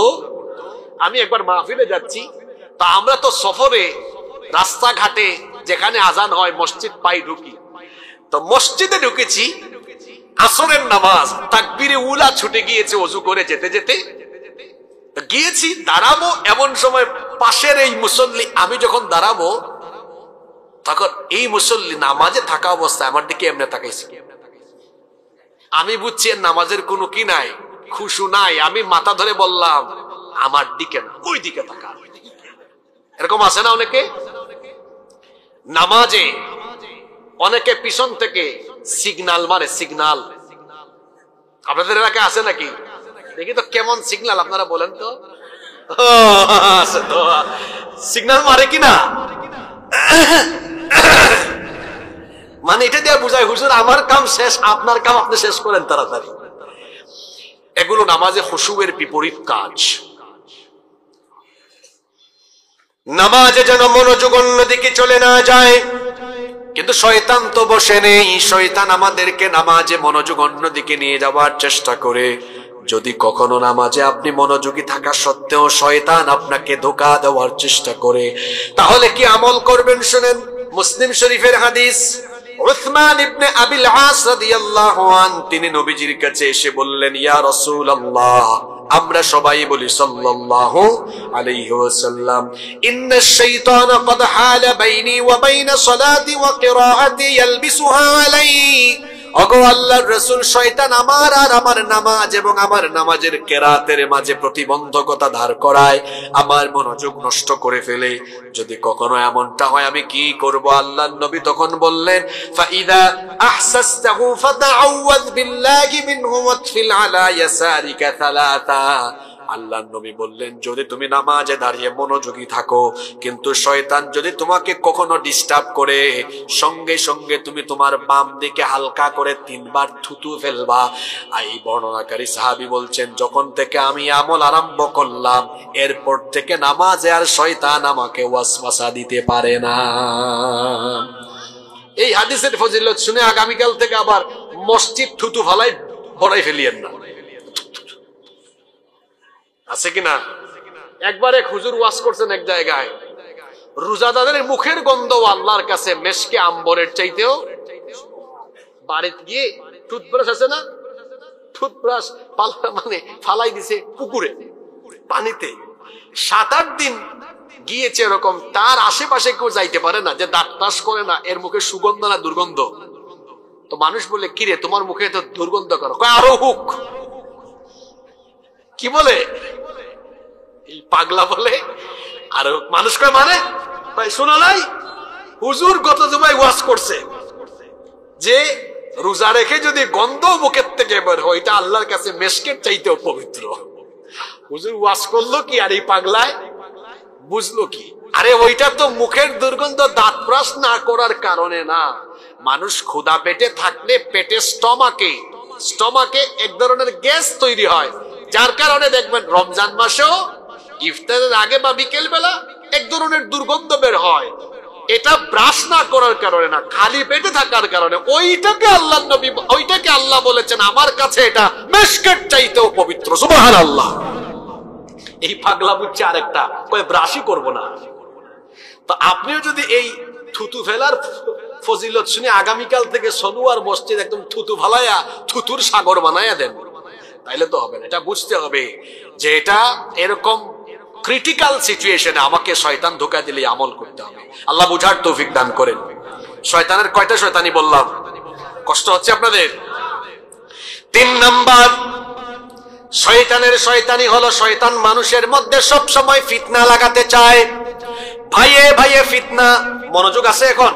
আমি একবার মাহফিলে যাচ্ছি, তা আমরা তো সফরে রাস্তাঘাটে যেখানে আজান হয় মসজিদ পাই ঢুকি। তো মসজিদে ঢুকেছি, আসরের নামাজ, তাকবীরে উলা ছুটে গিয়েছে ওযু করে যেতে যেতে। গিয়েছি দাঁড়াবো, এমন সময় পাশের এই মুসল্লি, আমি যখন দাঁড়াবো তখন এই মুসল্লি নামাজে থাকা অবস্থায় আমার দিকে এমনি তাকাইছে। আমি বুঝছি নামাজের কোনো কি নাই, খুশু নাই। আমি মাথা ধরে বললাম, আমার দিকে না, ওই দিকে তাকা। এরকম আছে না অনেকে? নামাজে অনেকে পিছন থেকে সিগনাল মারে, সিগনাল। আপনাদের এলাকায় আছে নাকি? দেখি তো কেমন সিগনাল, আপনারা বলেন তো। সিগনাল মারে কিনা? মানে এটা দিয়ে বুঝায়, হুজুর আমার কাম শেষ, আপনার কাম আপনি শেষ করেন তাড়াতাড়ি। এগুলো নামাজে খুশুয়ের বিপরীত কাজ। নামাজে যেন মনোযোগ অন্যদিকে চলে না যায়, কিন্তু শয়তান তো বসে নেই। শয়তান আমাদেরকে নামাজে মনোযোগ অন্যদিকে নিয়ে যাওয়ার চেষ্টা করে। যদি কখনো নামাজে আপনি মনোযোগী থাকা সত্ত্বেও শয়তান আপনাকে ধোঁকা দেওয়ার চেষ্টা করে, তাহলে কি আমল করবেন? শুনেন, মুসলিম শরীফের হাদিস। উসমান ইবনে আবিল আস রাদিয়াল্লাহু আনহু তিনি নবীজির কাছে এসে বললেন, ইয়া রাসূলুল্লাহ, আমরা সবাই বলি সাল্লাল্লাহু আলাইহি ওয়াসাল্লাম, ইন্নাশ শাইতানা ক্বাদ হালা বাইনি ওয়া বাইনা সালাতি ওয়া কিরাআতি ইয়ালবিসুহা আলাইহি। ওগো আল্লাহর রাসূল, শয়তান আমার আর আমার নামাজ এবং আমার নামাজের কেরাতের মাঝে প্রতিবন্ধকতা দাঁড় করায়, আমার মনোযোগ নষ্ট করে ফেলে। যদি কখনো এমনটা হয় আমি কি করব? আল্লাহর নবী তখন বললেন, ফাইদা আহসাসতাহু ফাতাআওয়ায বিল্লাহি মিনহু ওয়াতফিল আলা ইয়াসারিকা সালাতা। আল্লাহর নবী বললেন, যদি তুমি নামাজে দাঁড়িয়ে মনোযোগী থাকো, কিন্তু শয়তান যদি তোমাকে কখনো ডিস্টার্ব করে, সঙ্গে সঙ্গে তুমি তোমার বাম দিকে হালকা করে 3 বার থুতু ফেলবা। এই বর্ণনাকারী সাহাবী বলছেন, যখন থেকে আমি আমল আরম্ভ করলাম, এরপর থেকে নামাজে আর শয়তান আমাকে ওয়াসওয়াসা দিতে পারে না। এই হাদিসের ফজিলত শুনে আগামীকাল থেকে আবার মসজিদ থুতু ফালাই ভরাই ফেলিয়েন না। আছে কিনা? একবার এক হুজুর ওয়াজ করছেন এক জায়গায়, রোজাদারের মুখের গন্ধ আল্লাহর কাছে মেশকে আম্বরের চাইতেও। বাড়িতে গিয়ে টুথব্রাশ আছে না, টুথব্রাশ মানে ফালাই দিছে পুকুরে পানিতে। 7-8 দিন গিয়েছে এরকম, তার আশেপাশে কেউ যাইতে পারে না, যে দাঁত টাস করে না, এর মুখে সুগন্ধ না দুর্গন্ধ। তো মানুষ বলে, কিরে তোমার মুখে তো দুর্গন্ধ করো? আরো হুক। কি বলে? এই পাগলা বলে। আর মানুষ কয় মানে ভাই শোনা নাই, হুজুর গত জুমায় ওয়াজ করছে যে রোজা রেখে যদি গন্ধ মুখের থেকে বের হয়, এটা আল্লাহর কাছে মেশকের চাইতেও পবিত্র। হুজুর ওয়াজ করলো কি, আর এই পাগলায় বুঝলো কি? আরে ওইটা তো মুখের দুর্গন্ধ দাঁত ব্রাশ না করার কারণে না। মানুষ ক্ষুধা পেটে থাকলে পেটে স্টমাকে এক ধরনের গ্যাস তৈরি হয়, যার কারণে দেখবেন রমজান মাসেও ইফতারের আগে বা বিকেল বেলা এক ধরনের দুর্গন্ধ বের হয়। এটা ব্রাশ না করার কারণে না, খালি পেটে থাকার কারণে। ওইটাকে আল্লাহ বলেছেন আমার কাছে এটা মেশকের চাইতেও পবিত্র। সুবহানাল্লাহ। এই পাগলা বুঝছে আরেকটা, কয় ব্রাশই করবো না। তো আপনিও যদি এই থুতু ফেলার ফজিলত শুনে আগামীকাল থেকে সনুয়ার মসজিদ একদম থুতু ফালাইয়া থুতুর সাগর বানাইয়া দেন, তাইলে তো হবে না। এটা বুঝতে হবে যে এটা এরকম ক্রিটিক্যাল সিচুয়েশনে আমাকে শয়তান ধোঁকা দিলে আমল করতে হবে। আল্লাহ বুঝার তৌফিক দান করেন। শয়তানের কয়টা শয়তানি বললাম? কষ্ট হচ্ছে আপনাদের? 3 নাম্বার, শয়তানের শয়তানি হলো শয়তান মানুষের মধ্যে সব সময় ফিতনা লাগাতে চায়। ভাইয়ে ভাইয়ে ফিতনা। মনোযোগ আছে এখন?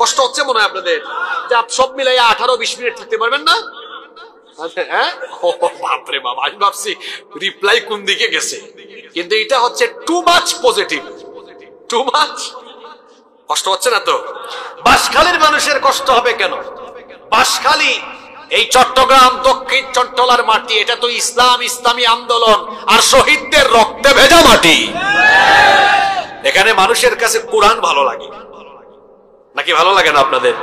কষ্ট হচ্ছে মনে হয় আপনাদের যে সব মিলাই 18-20 মিনিট থাকতে পারবেন না? হ্যাঁ, বাপরে বাবা, আমি ভাবছি রিপ্লাই কোন দিকে গেছে, কিন্তু এটা হচ্ছে too much positive, too much. কষ্ট হচ্ছে না তো? বাঁশখালীর মানুষের কষ্ট হবে কেন? বাঁশখালী এই চট্টগ্রাম দক্ষিণ চট্টলার মাটি, এটা তো ইসলামী আন্দোলন আর শহীদদের রক্তে ভেজা মাটি। এখানে মানুষের কাছে কোরআন ভালো লাগে নাকি ভালো লাগে না আপনাদের?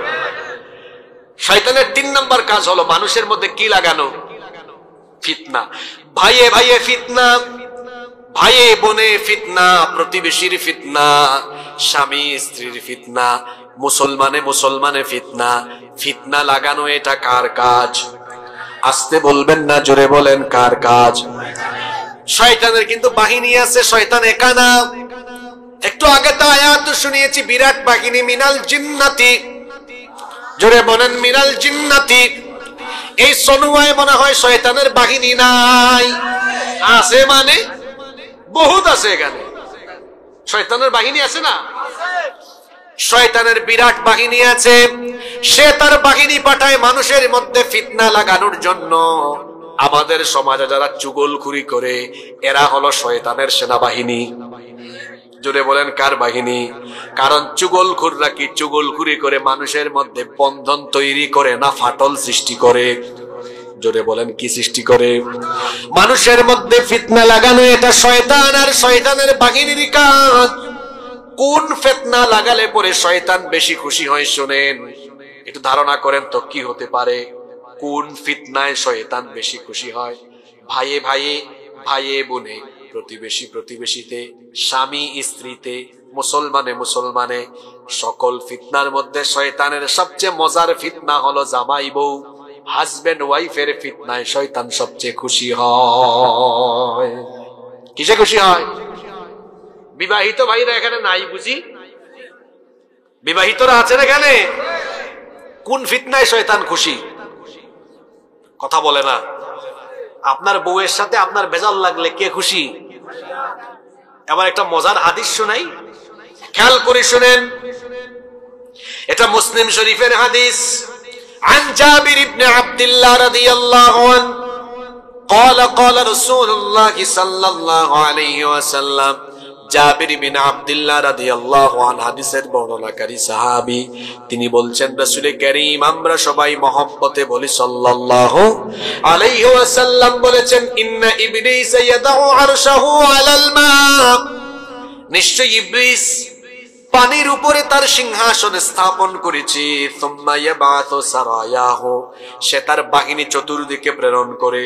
শয়তানের 3 নাম্বার কাজ হলো মানুষের মধ্যে কি লাগানো? ফিতনা। ভাইয়ে ভাইয়ে ফিতনা, ভাইয়ে বোনে ফিতনা, প্রতিবেশীর ফিতনা, স্বামী স্ত্রীর ফিতনা, মুসলমানে মুসলমানে ফিতনা। ফিতনা লাগানো এটা কার কাজ? আস্তে বলবেন না, জোরে বলেন, কার কাজ? শয়তানের কিন্তু বাহিনী আছে, শয়তান একা না। একটু আগে তো আয়াত শুনিয়েছি, বিরাট বাহিনী মিনাল জিন্নাতি। জোরে বলেন মিনাল জিন্নাতি। এই সনুয়ায় মনে হয় শয়তানের বাহিনী নাই? আছে মানে বহুত আছে। এখানে শয়তানের বাহিনী আছে না? শয়তানের বিরাট বাহিনী আছে। সে তার বাহিনী পাঠায় মানুষের মধ্যে ফিতনা লাগানোর জন্য। আমাদের সমাজে যারা চুগলখুরি করে, এরা হলো শয়তানের সেনাবাহিনী। জোরে বলেন কার বাহিনী? কারণ চুগলখুররা কি চুগলখুরি করে মানুষের মধ্যে বন্ধন তৈরি করে না ফাটল সৃষ্টি করে? জোরে বলেন কি সৃষ্টি করে? মানুষের মধ্যে ফিতনা লাগানো এটা শয়তান আর শয়তানের বাহিনীর কাজ। কোন ফিতনা লাগালে পরে শয়তান বেশি খুশি হয় শুনেন, একটু ধারণা করেন তো কি হতে পারে? কোন ফিতনায় শয়তান বেশি খুশি হয়? ভাইয়ে ভাইয়ে, ভাইয়ে বোনে, প্রতিবেশী প্রতিবেশীতে, স্বামী স্ত্রীতে, মুসলমানে মুসলমানে। সকল ফিতনার মধ্যে শয়তানের সবচেয়ে মজার ফিতনা হলো জামাই বউ, হাজবেন্ড ওয়াইফের ফিতনায় শয়তান সবচেয়ে খুশি হয়। কিসে খুশি হয়? বিবাহিত ভাইরা এখানে নাই বুঝি? বিবাহিতরা আছেন এখানে? কোন ফিতনায় শয়তান খুশি? কথা বলে না। আপনার বউয়ের সাথে আপনার বেজাল লাগলে কে খুশি? এবার একটা মজার হাদিস শোনাই, খেয়াল করে শুনেন। এটা মুসলিম শরীফের হাদিস। عن جابر بن عبد الله رضي الله عنه قال قال رسول الله صلى الله عليه وسلم। জাবির বিন আব্দুল্লাহ রাদিয়াল্লাহু আনহু হাদিসের বর্ণনাকারী সাহাবী, তিনি বলছেন রাসূল কারীম আমরা সবাই মহব্বতে বলি সাল্লাল্লাহু আলাইহি ওয়াসাল্লাম বলেছেন, ইন্না ইবলিস ইয়াদাউ আরশাহু আলাল মা। নিশ্চয় ইবলিস পানির উপরে তার সিংহাসন স্থাপন করেছে। সুম্মা ইয়াবাতু সারায়াহু, সে তার বাহিনী চতুর্দিকে প্রেরণ করে।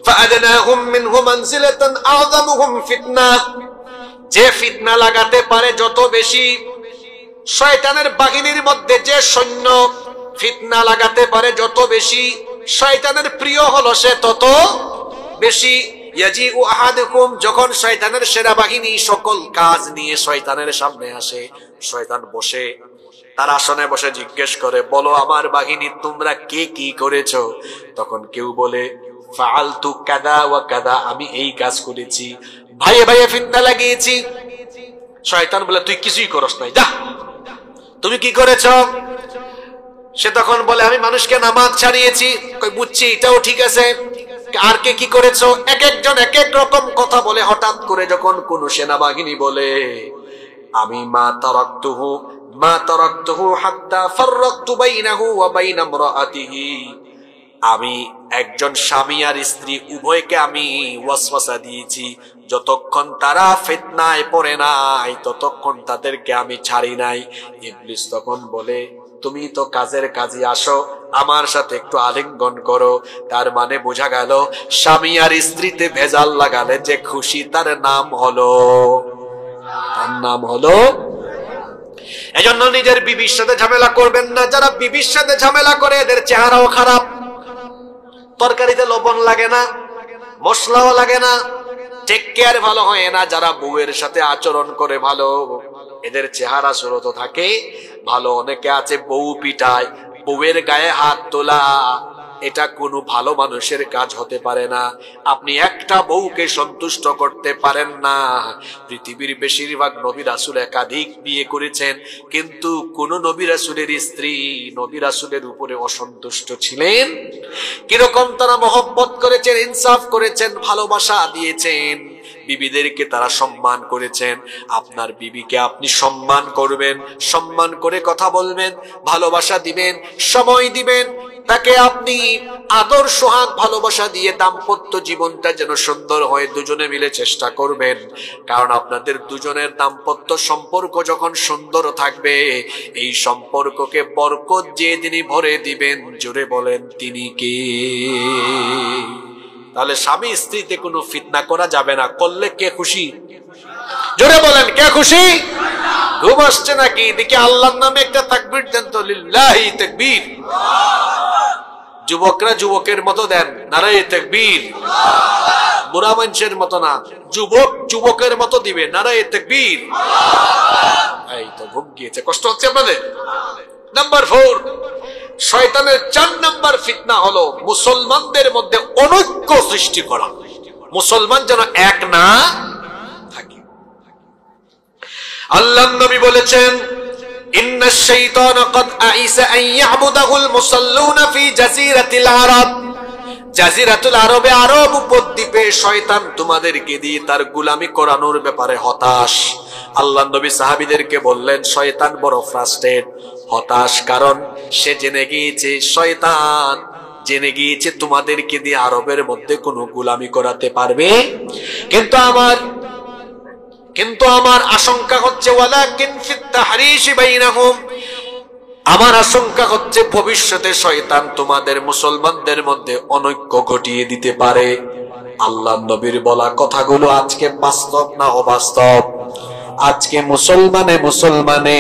ফাআদনাহুম মিনহু মানজিলাতান আযামুহুম ফিতনা, যে ফিতনা লাগাতে পারে যত বেশি, শয়তানের বাহিনীর মধ্যে যে সৈন্য ফিতনা লাগাতে পারে যত বেশি, শয়তানের প্রিয় হলো সে তত বেশি। ইয়াজিউ আহাদুকুম, যখন শয়তানের সেনাবাহিনী সকল কাজ নিয়ে শয়তানের সামনে আসে, শয়তান বসে তার আসনে বসে জিজ্ঞেস করে, বলো আমার বাহিনী তোমরা কে কি করেছো? তখন কেউ বলে ফাআলতু কাদা ওয়া কাদা, আমি এই কাজ করেছি, ভাইয়ে ভাইয়ে ফিতনা লাগিয়েছি। শয়তান বলে তুই কিছুই করস নাই, যা, তুমি কি করেছ? সে তখন বলে আমি মানুষকে নামাজ ছাড়িয়েছি। কই বুঝছি, এটাও ঠিক আছে, আর কে কি করেছো? এক একজন এক এক রকম কথা বলে। হঠাৎ করে যখন কোন সেনাবাহিনী বলে আমি মা তারাকতুহু হাত্তা ফাররাকতু বাইনাহু ওয়া বাইনা ইমরাআতিহি, আমি একজন স্বামী আর স্ত্রী উভয়কে আমি ওয়াসওয়াসা দিয়েছি, যতক্ষণ তারা ফিতনায় পড়ে নাই ততক্ষণ তাদেরকে আমি ছাড়ি নাই। ইবলিস তখন বলে তুমি তো কাজের কাজে আসো, আমার সাথে একটু আলিঙ্গন করো। তার মানে বোঝা গেল স্বামী আর স্ত্রীতে ভেজাল লাগালে যে খুশি তার নাম হলো এজন্য নিজের বিবির সাথে ঝামেলা করবেন না। যারা বিবির সাথে ঝামেলা করে এদের চেহারাও খারাপ, তরকারিতে লবণ লাগে না, মশলাও লাগে না, টেক কেয়ার ভালো হয় না, যারা বউয়ের সাথে আচরণ করে ভালো, এদের চেহারা সুরত থাকে ভালো। অনেকে আছে বউ পিটায়, বউয়ের গায়ে হাত তোলা, এটা কোনো ভালো মানুষের কাজ হতে পারে না। আপনি একটা বউকে সন্তুষ্ট করতে পারেন না। পৃথিবীর বেশিরভাগ নবী রাসূল একাধিক বিয়ে করেছেন, কিন্তু কোন নবী রাসূলের স্ত্রী নবী রাসূলের উপরে অসন্তুষ্ট ছিলেন? কিরকম তারা মহব্বত করেছেন, ইনসাফ করেছেন, ভালোবাসা দিয়েছেন, বিবিদেরকে তারা সম্মান করেছেন। আপনার বিবিকে আপনি সম্মান করবেন, সম্মান করে কথা বলবেন, ভালোবাসা দিবেন, সময় দিবেন, তাকে আপনি আদর সোহাগ ভালোবাসা দিয়ে দাম্পত্য জীবনটা যেন সুন্দর হয় দুজনে মিলে চেষ্টা করবেন। কারণ আপনাদের দুজনের দাম্পত্য সম্পর্ক যখন সুন্দর থাকবে, এই সম্পর্ককে বরকত যে তিনি ভরে দিবেন, জোরে বলেন তিনি কে? তাহলে স্বামী স্ত্রীতে কোনো ফিতনা করা যাবে না। করলে কে খুশি? জোরে বলেন কে খুশি? ঘুম আসছে নাকি? দেখি আল্লাহর নামে একটা তাকবীর দেন তো, লিল্লাহি তাকবীর। যুবকরা যুবকের মতো দেন, নারায়ে তাকবীর। বুড়া মানুষের মতো না, যুবক যুবকের মতো দিবে, নারায়ে তাকবীর। এই তো ঘুম গিয়েছে, কষ্ট হচ্ছে আপনাদের? নাম্বার 4, শয়তানের 4 নাম্বার ফিতনা হলো মুসলমানদের মধ্যে অনৈক্য সৃষ্টি করা। মুসলমান যেন এক না থাকে। আল্লাহর নবী বলেছেন, ইন্নাশ শাইতানা ক্বাদ আইসা আন ইয়াবুদাহুল মুসাল্লুনা ফি জাজিরাতিল আরব। জাজিরাতুল আরবে, আরব উপদ্বীপে শয়তান তোমাদেরকে দিয়ে তার গোলামি করানোর ব্যাপারে হতাশ। আল্লাহর নবী সাহাবীদেরকে বললেন, শয়তান বড় ফ্রাস্ট্রেটেড, হতাশ, কারণ সে জেনে গিয়েছে, শয়তান জেনে গিয়েছে তোমাদেরকে দিয়ে আরবের মধ্যে কোনো গোলামি করাতে পারবে। কিন্তু আমার আশঙ্কা হচ্ছে, ওয়ালাকিন ফিত তাহরিশি বাইনাহুম, আমার আশঙ্কা হচ্ছে ভবিষ্যতে শয়তান তোমাদের মুসলমানদের মধ্যে অনৈক্য ঘটিয়ে দিতে পারে। আল্লাহর নবীর বলা কথাগুলো আজকে বাস্তব না অবাস্তব? আজকে মুসলমানে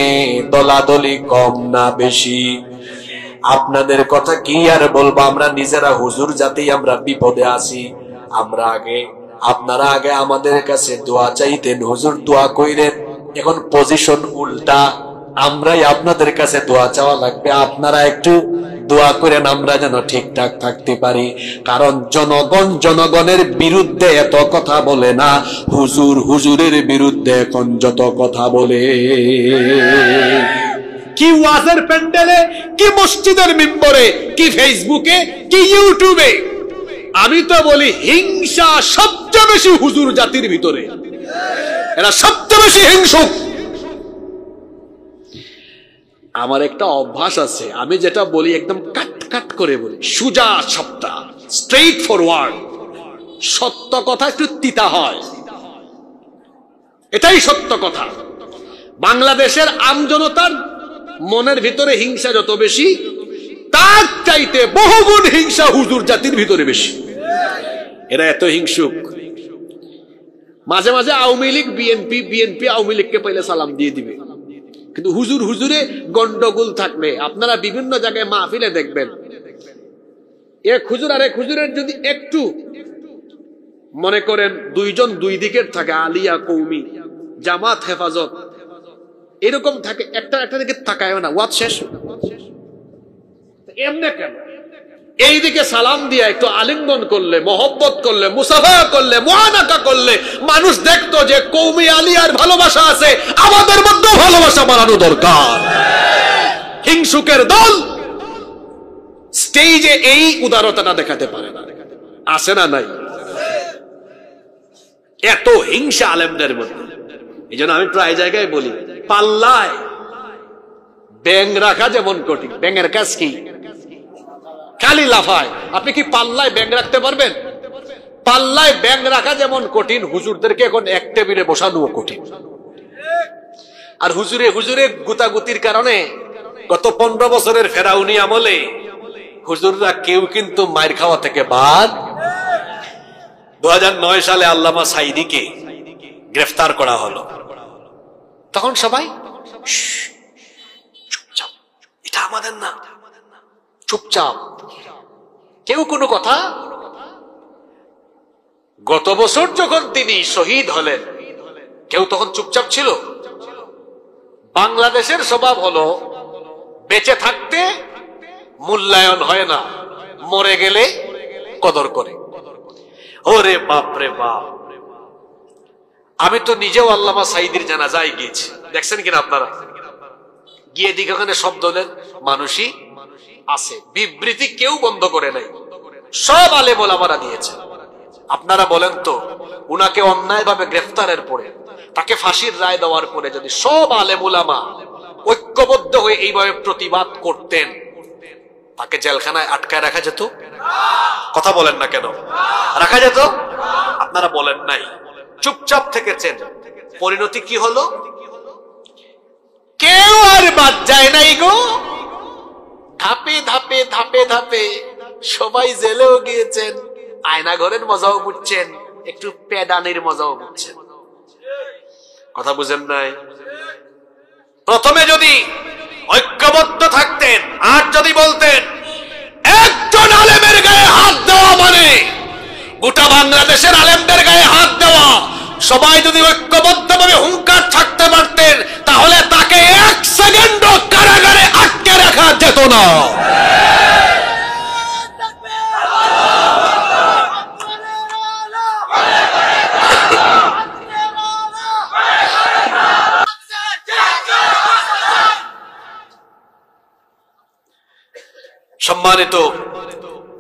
দলাদলি কম না বেশি? আপনাদের কথা কি আর বলবো, আমরা নিজেরা হুজুর জাতি আমরা বিপদে আছি। আপনারা আগে আমাদের কাছে দোয়া চাইতেন, হুজুর দোয়া কইরেন। এখন পজিশন উল্টা, আমরাই আপনাদের কাছে দোয়া চাওয়া লাগবে, আপনারা একটু দোয়া করেন আমরা যেন ঠিকঠাক থাকতে পারি। কারণ জনগণের বিরুদ্ধে এত কথা বলে না, হুজুরের বিরুদ্ধে এখন যত কথা বলে। কি ওয়াজের প্যান্ডেলে, কি মসজিদের মিম্বরে, কি ফেসবুকে, কি ইউটিউবে। আমি তো বলি হিংসা সবচেয়ে বেশি হুজুর জাতির ভিতরে, এরা সবচেয়ে বেশি হিংসুক। আমার একটা অভ্যাস আছে, আমি যেটা বলি একদম কাট করে বলি, সুজা সাপটা, স্ট্রেইট ফরওয়ার্ড। সত্য কথা একটু তিতা হয়, এটাই সত্য কথা। বাংলাদেশের আমজনতার মনের ভিতরে হিংসা যত বেশি, তার চাইতে বহুগুণ হিংসা হুজুর জাতির ভিতরে বেশি। এরা এত হিংসুক। মাঝে মাঝে আওয়ামী লীগ বিএনপি আওয়ামী লীগকে পাইলে সালাম দিয়ে দিবে, কিন্তু হুজুরে গন্ডগোল থাকবে। আপনারা বিভিন্ন জায়গায় মাহফিলে দেখবেন, এক হুজুর আর এক হুজুরের যদি একটু মনে করেন দুইজন দুই দিকের থাকে, আলিয়া কৌমি, জামাত হেফাজত, এরকম থাকে, একটা দিকে তাকায় না, ওয়াজ শেষ। এমনি কেন? এই দিকে সালাম দিয়ে একটু আলিঙ্গন করলে, মহব্বত করলে, মুসাফা করলে, মুআনাকা করলে মানুষ দেখতো যে কওমি আলিয়ার ভালোবাসা আছে, আমাদের মধ্যেও ভালোবাসা বাড়ানো দরকার। হিংসুকের দল স্টেজে এই উদারতাটা দেখাতে পারে না, আছে না নাই? এত হিংসা আলেমদের মধ্যে। এই জন্য আমি প্রায় জায়গায় বলি, পাল্লায় ব্যাঙ রাখা যেমন কঠিন, ব্যাঙের কাজ কি? খালি লাফায়। আপনি কি পাল্লায় ব্যাঙ রাখতে পারবেন? পাল্লায় ব্যাঙ রাখা যেমন কঠিন, হুজুরদেরকে এখন এক টেবিলে বসানো কঠিন। আর হুজুরে গুতাগুতির কারণে গত 15 বছরের ফেরাউনি আমলে হুজুররা কেউ কিন্তু মায়ের খাওয়া থেকে বাদ। 2009 সালে আল্লামা সাইদিকে গ্রেফতার করা হলো, তখন সবাই চুপচাপ, এটা আমাদের না, চুপচাপ, কেউ কোনো কথা। গত বছর যখন তিনি শহীদ হলেন, কেউ তখন চুপচাপ ছিল? বাংলাদেশের স্বভাব হলো বেঁচে থাকতে মূল্যায়ন হয় না, মরে গেলে কদর করে। ওরে বাপ রে বাপ, আমি তো নিজেও আল্লামা সাঈদীর জানাজায় গিয়েছি, দেখছেন কিনা আপনারা? গিয়ে দিকে ওখানে সব দলের মানুষই আছে, বিবৃতি কেউ বন্ধ করে নাই, সব আলেম ওলামারা দিয়েছে। আপনারা বলেন তো, উনাকে অন্যায়ভাবে গ্রেফতারের পরে, তাকে ফাঁসির রায় দেওয়ার পরে যদি সব আলেম ওলামা ঐক্যবদ্ধ হয়ে এইভাবে প্রতিবাদ করতেন, তাকে জেলখানায় আটকায় রাখা যেত? কথা বলেন না কেন? রাখা যেত? আপনারা বলেন নাই, চুপচাপ থেকেছেন। পরিণতি কি হলো? কেউ আর বাদ যায় নাই গো। ধাপে ধাপে ধাপে ধাপে সবাই জেলেও গিয়েছেন, আয়না ঘরের মজাও বুঝছেন, একটু পেদানির মজাও বুঝছেন। কথা বুঝেন নাই? প্রথমে যদি ঐক্যবদ্ধ থাকতেন আর যদি বলতেন একজন আলেমের গায়ে হাত দেওয়া মানে গোটা বাংলাদেশের আলেমদের গায়ে হাত দেওয়া, সবাই যদি ঐক্যবদ্ধভাবে হুঙ্কার ছাড়তে পারতেন, তাহলে তাকে এক সেকেন্ডও কারাগারে আটকে রাখা যেত না। সম্মানিত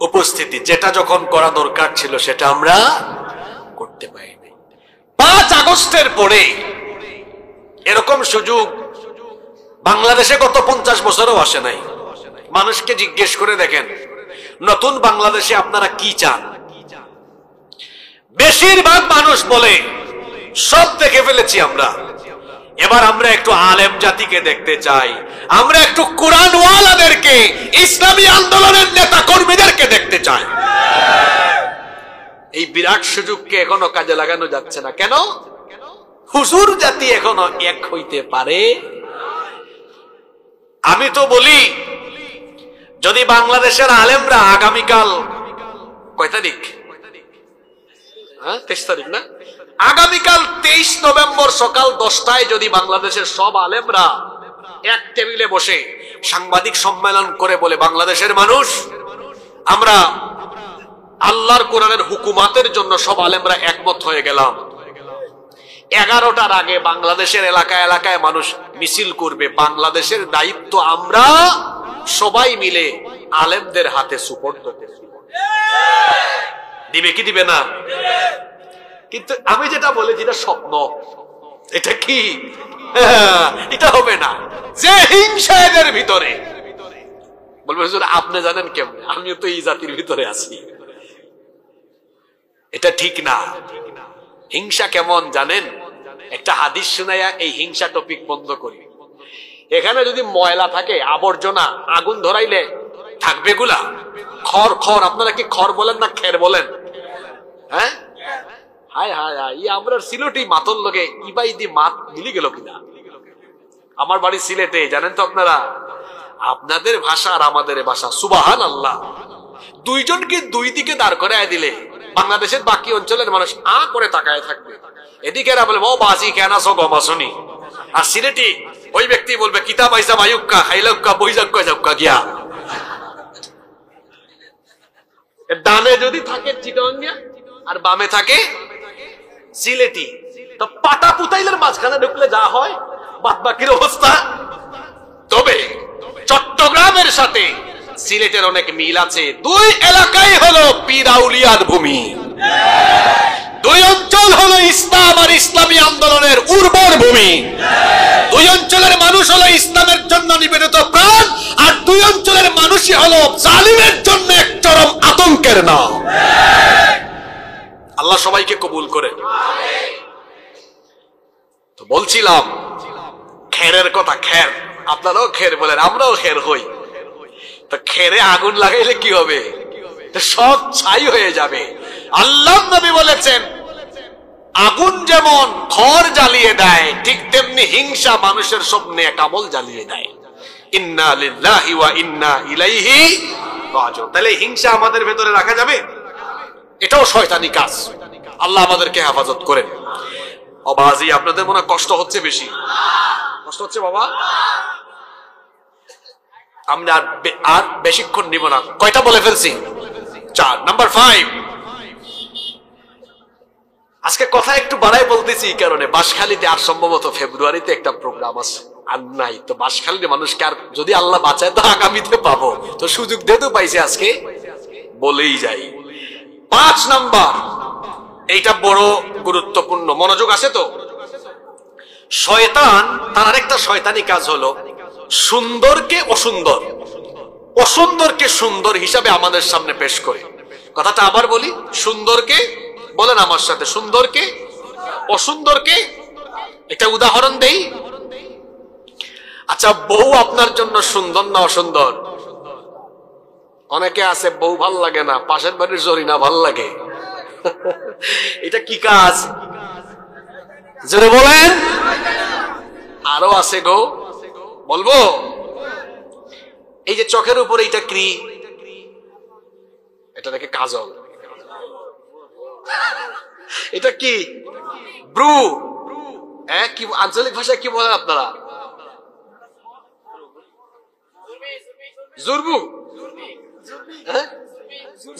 উপস্থিতি, যেটা যখন করা দরকার ছিল সেটা আমরা করতে পারিনি। 5 আগস্টের পরে এরকম সুযোগ বাংলাদেশে গত 50 বছরও আসে নাই। মানুষকে জিজ্ঞেস করে দেখেন, নতুন বাংলাদেশে আপনারা কি চান? বেশিরভাগ মানুষ বলে সব দেখে ফেলেছি আমরা, এবার আমরা একটু আলেম জাতিকে দেখতে চাই, আমরা একটু কোরআনওয়ালাদেরকে, ইসলামী আন্দোলনের নেতা কর্মীদেরকে দেখতে চাই। এই বিরাট সুযোগকে এখনো কাজে লাগানো যাচ্ছে না কেন? হুজুর জাতি এখনো এক হইতে পারে। আমি তো বলি, যদি বাংলাদেশের আলেমরা আগামীকাল কয় তারিখ? 23 তারিখ না? আগামীকাল 23 নভেম্বর সকাল 10টায় যদি বাংলাদেশের সব আলেমরা এক টেবিলে বসে সাংবাদিক সম্মেলন করে বলে, বাংলাদেশের মানুষ, আমরা আল্লাহর কোরআনের হুকুমাতের জন্য সব আলেমরা একমত হয়ে গেলাম, 11টার আগে বাংলাদেশের এলাকায় এলাকায় মানুষ মিছিল করবে, বাংলাদেশের দায়িত্ব আমরা সবাই মিলে আলেমদের হাতে সুপর্দ করে দিব। দিবে কি দিবে না? কিন্তু আমি যেটা বলেছি এটা স্বপ্ন, এটা কি? এটা হবে না। যে হিংসা এদের ভিতরে, বলবে হুজুর আপনি জানেন কেমন, আমিও তো এই জাতির ভিতরে আছি, এটা ঠিক না। হিংসা কেমন জানেন? একটা হাদিস শুনাইয়া এই হিংসা টপিক বন্ধ করি। এখানে যদি ময়লা থাকে, আবর্জনা, আগুন ধরাইলে থাকবে গুলা খড়। খড় আপনারা কি খড় বলেন না খের বলেন? হ্যাঁ, হায় হায় হায়, আমরা সিলেটি মাতল লগে ইবাই দি মাত মিলি গেল কিনা? আমার বাড়ি সিলেটে, জানেন তো আপনারা? আপনাদের ভাষা আর আমাদের ভাষা সুবহানাল্লাহ, দুইজনকে দুই দিকে দাঁড় করায় দিলে বাংলাদেশের বাকি অঞ্চলের মানুষ আ করে তাকায় থাকবে। এদিকে বলে ও বাজি কেন আছো গমাসনি, আর সিলেটি ওই ব্যক্তি বলবে কিতাব আইসা মায়ুক্কা খাইলাক্কা বইজাক্কা যাক্কা গিয়া। ডানে যদি থাকে চিটাঙ্গিয়া আর বামে থাকে সিলেটি, তো পাটা পুতাইলের মাঝখানে ঢুকলে যা হয় বাদ বাকির অবস্থা। তবে চট্টগ্রামের সাথে সিলেটের অনেক মিল আছে। দুই এলাকাই হলো পীর আউলিয়ার ভূমি, দুই অঞ্চল হলো ইসলাম আর ইসলামী আন্দোলনের উর্বর ভূমি, দুই অঞ্চলের মানুষ হলো ইসলামের জন্য নিবেদিত প্রাণ, আর দুই অঞ্চলের মানুষই হলো জালিমের জন্য এক চরম আতঙ্কের নাম। আল্লাহ সবাইকে কবুল করে। তো বলছিলাম খেরের কথা, খের আপনারাও খের বলেন, আমরাও খের হই। তো খেরে আগুন লাগাইলে কি হবে? সব ছাই হয়ে যাবে। আল্লাহ নবী বলেছেন, আগুন যেমন খড় জ্বালিয়ে দেয়, ঠিক তেমনি হিংসা মানুষের সব নেক আমল জ্বালিয়ে দেয়। ইন্না লিল্লাহি ওয়া ইন্না ইলাইহি রাজিউন। তাহলে হিংসা আমাদের ভেতরে রাখা যাবে? এটাও শয়তানি কাজ। আল্লাহ আমাদেরকে হেফাজত করেন। বাবাজি আপনাদের মনে কষ্ট হচ্ছে, বেশি কষ্ট হচ্ছে বাবা। আমি আর বেশিক্ষণ নিব না। কয়টা বলে ফেলছি? 4। নাম্বার 5, আজকে কথা একটু বাড়াই বলতেছি এই কারণে, বাঁশখালীতে আর সম্ভবত ফেব্রুয়ারিতে একটা প্রোগ্রাম আছে, আর নাই তো বাঁশখালীর মানুষকে আর যদি আল্লাহ বাঁচায় তো আগামীতে পাবো, তো সুযোগ দিয়ে তো পাইছে, আজকে বলেই যাই। 5 নাম্বার, এইটা বড় গুরুত্বপূর্ণ, মনোযোগ আছে তো। শয়তান তার আরেকটা শয়তানি কাজ হলো সুন্দরকে অসুন্দর, অসুন্দরকে সুন্দর হিসাবে আমাদের সামনে পেশ করে। কথাটা আবার বলি, সুন্দরকে, বলেন আমার সাথে, সুন্দরকে অসুন্দরকে। একটা উদাহরণ দেই। আচ্ছা, বউ আপনার জন্য সুন্দর না অসুন্দর? অনেকে আছে বউ ভাল লাগে না, পাশের বাড়ির জরিনা ভাল লাগে। এটা কি কাজ? জোরে বলেন। আরো আছে গো, বলবো। এই যে চোখের উপরে এটা কি? এটা দেখে কাজল। এটা কি? ব্রু। কি আঞ্চলিক ভাষায় কি বলেন আপনারা? জুরবু,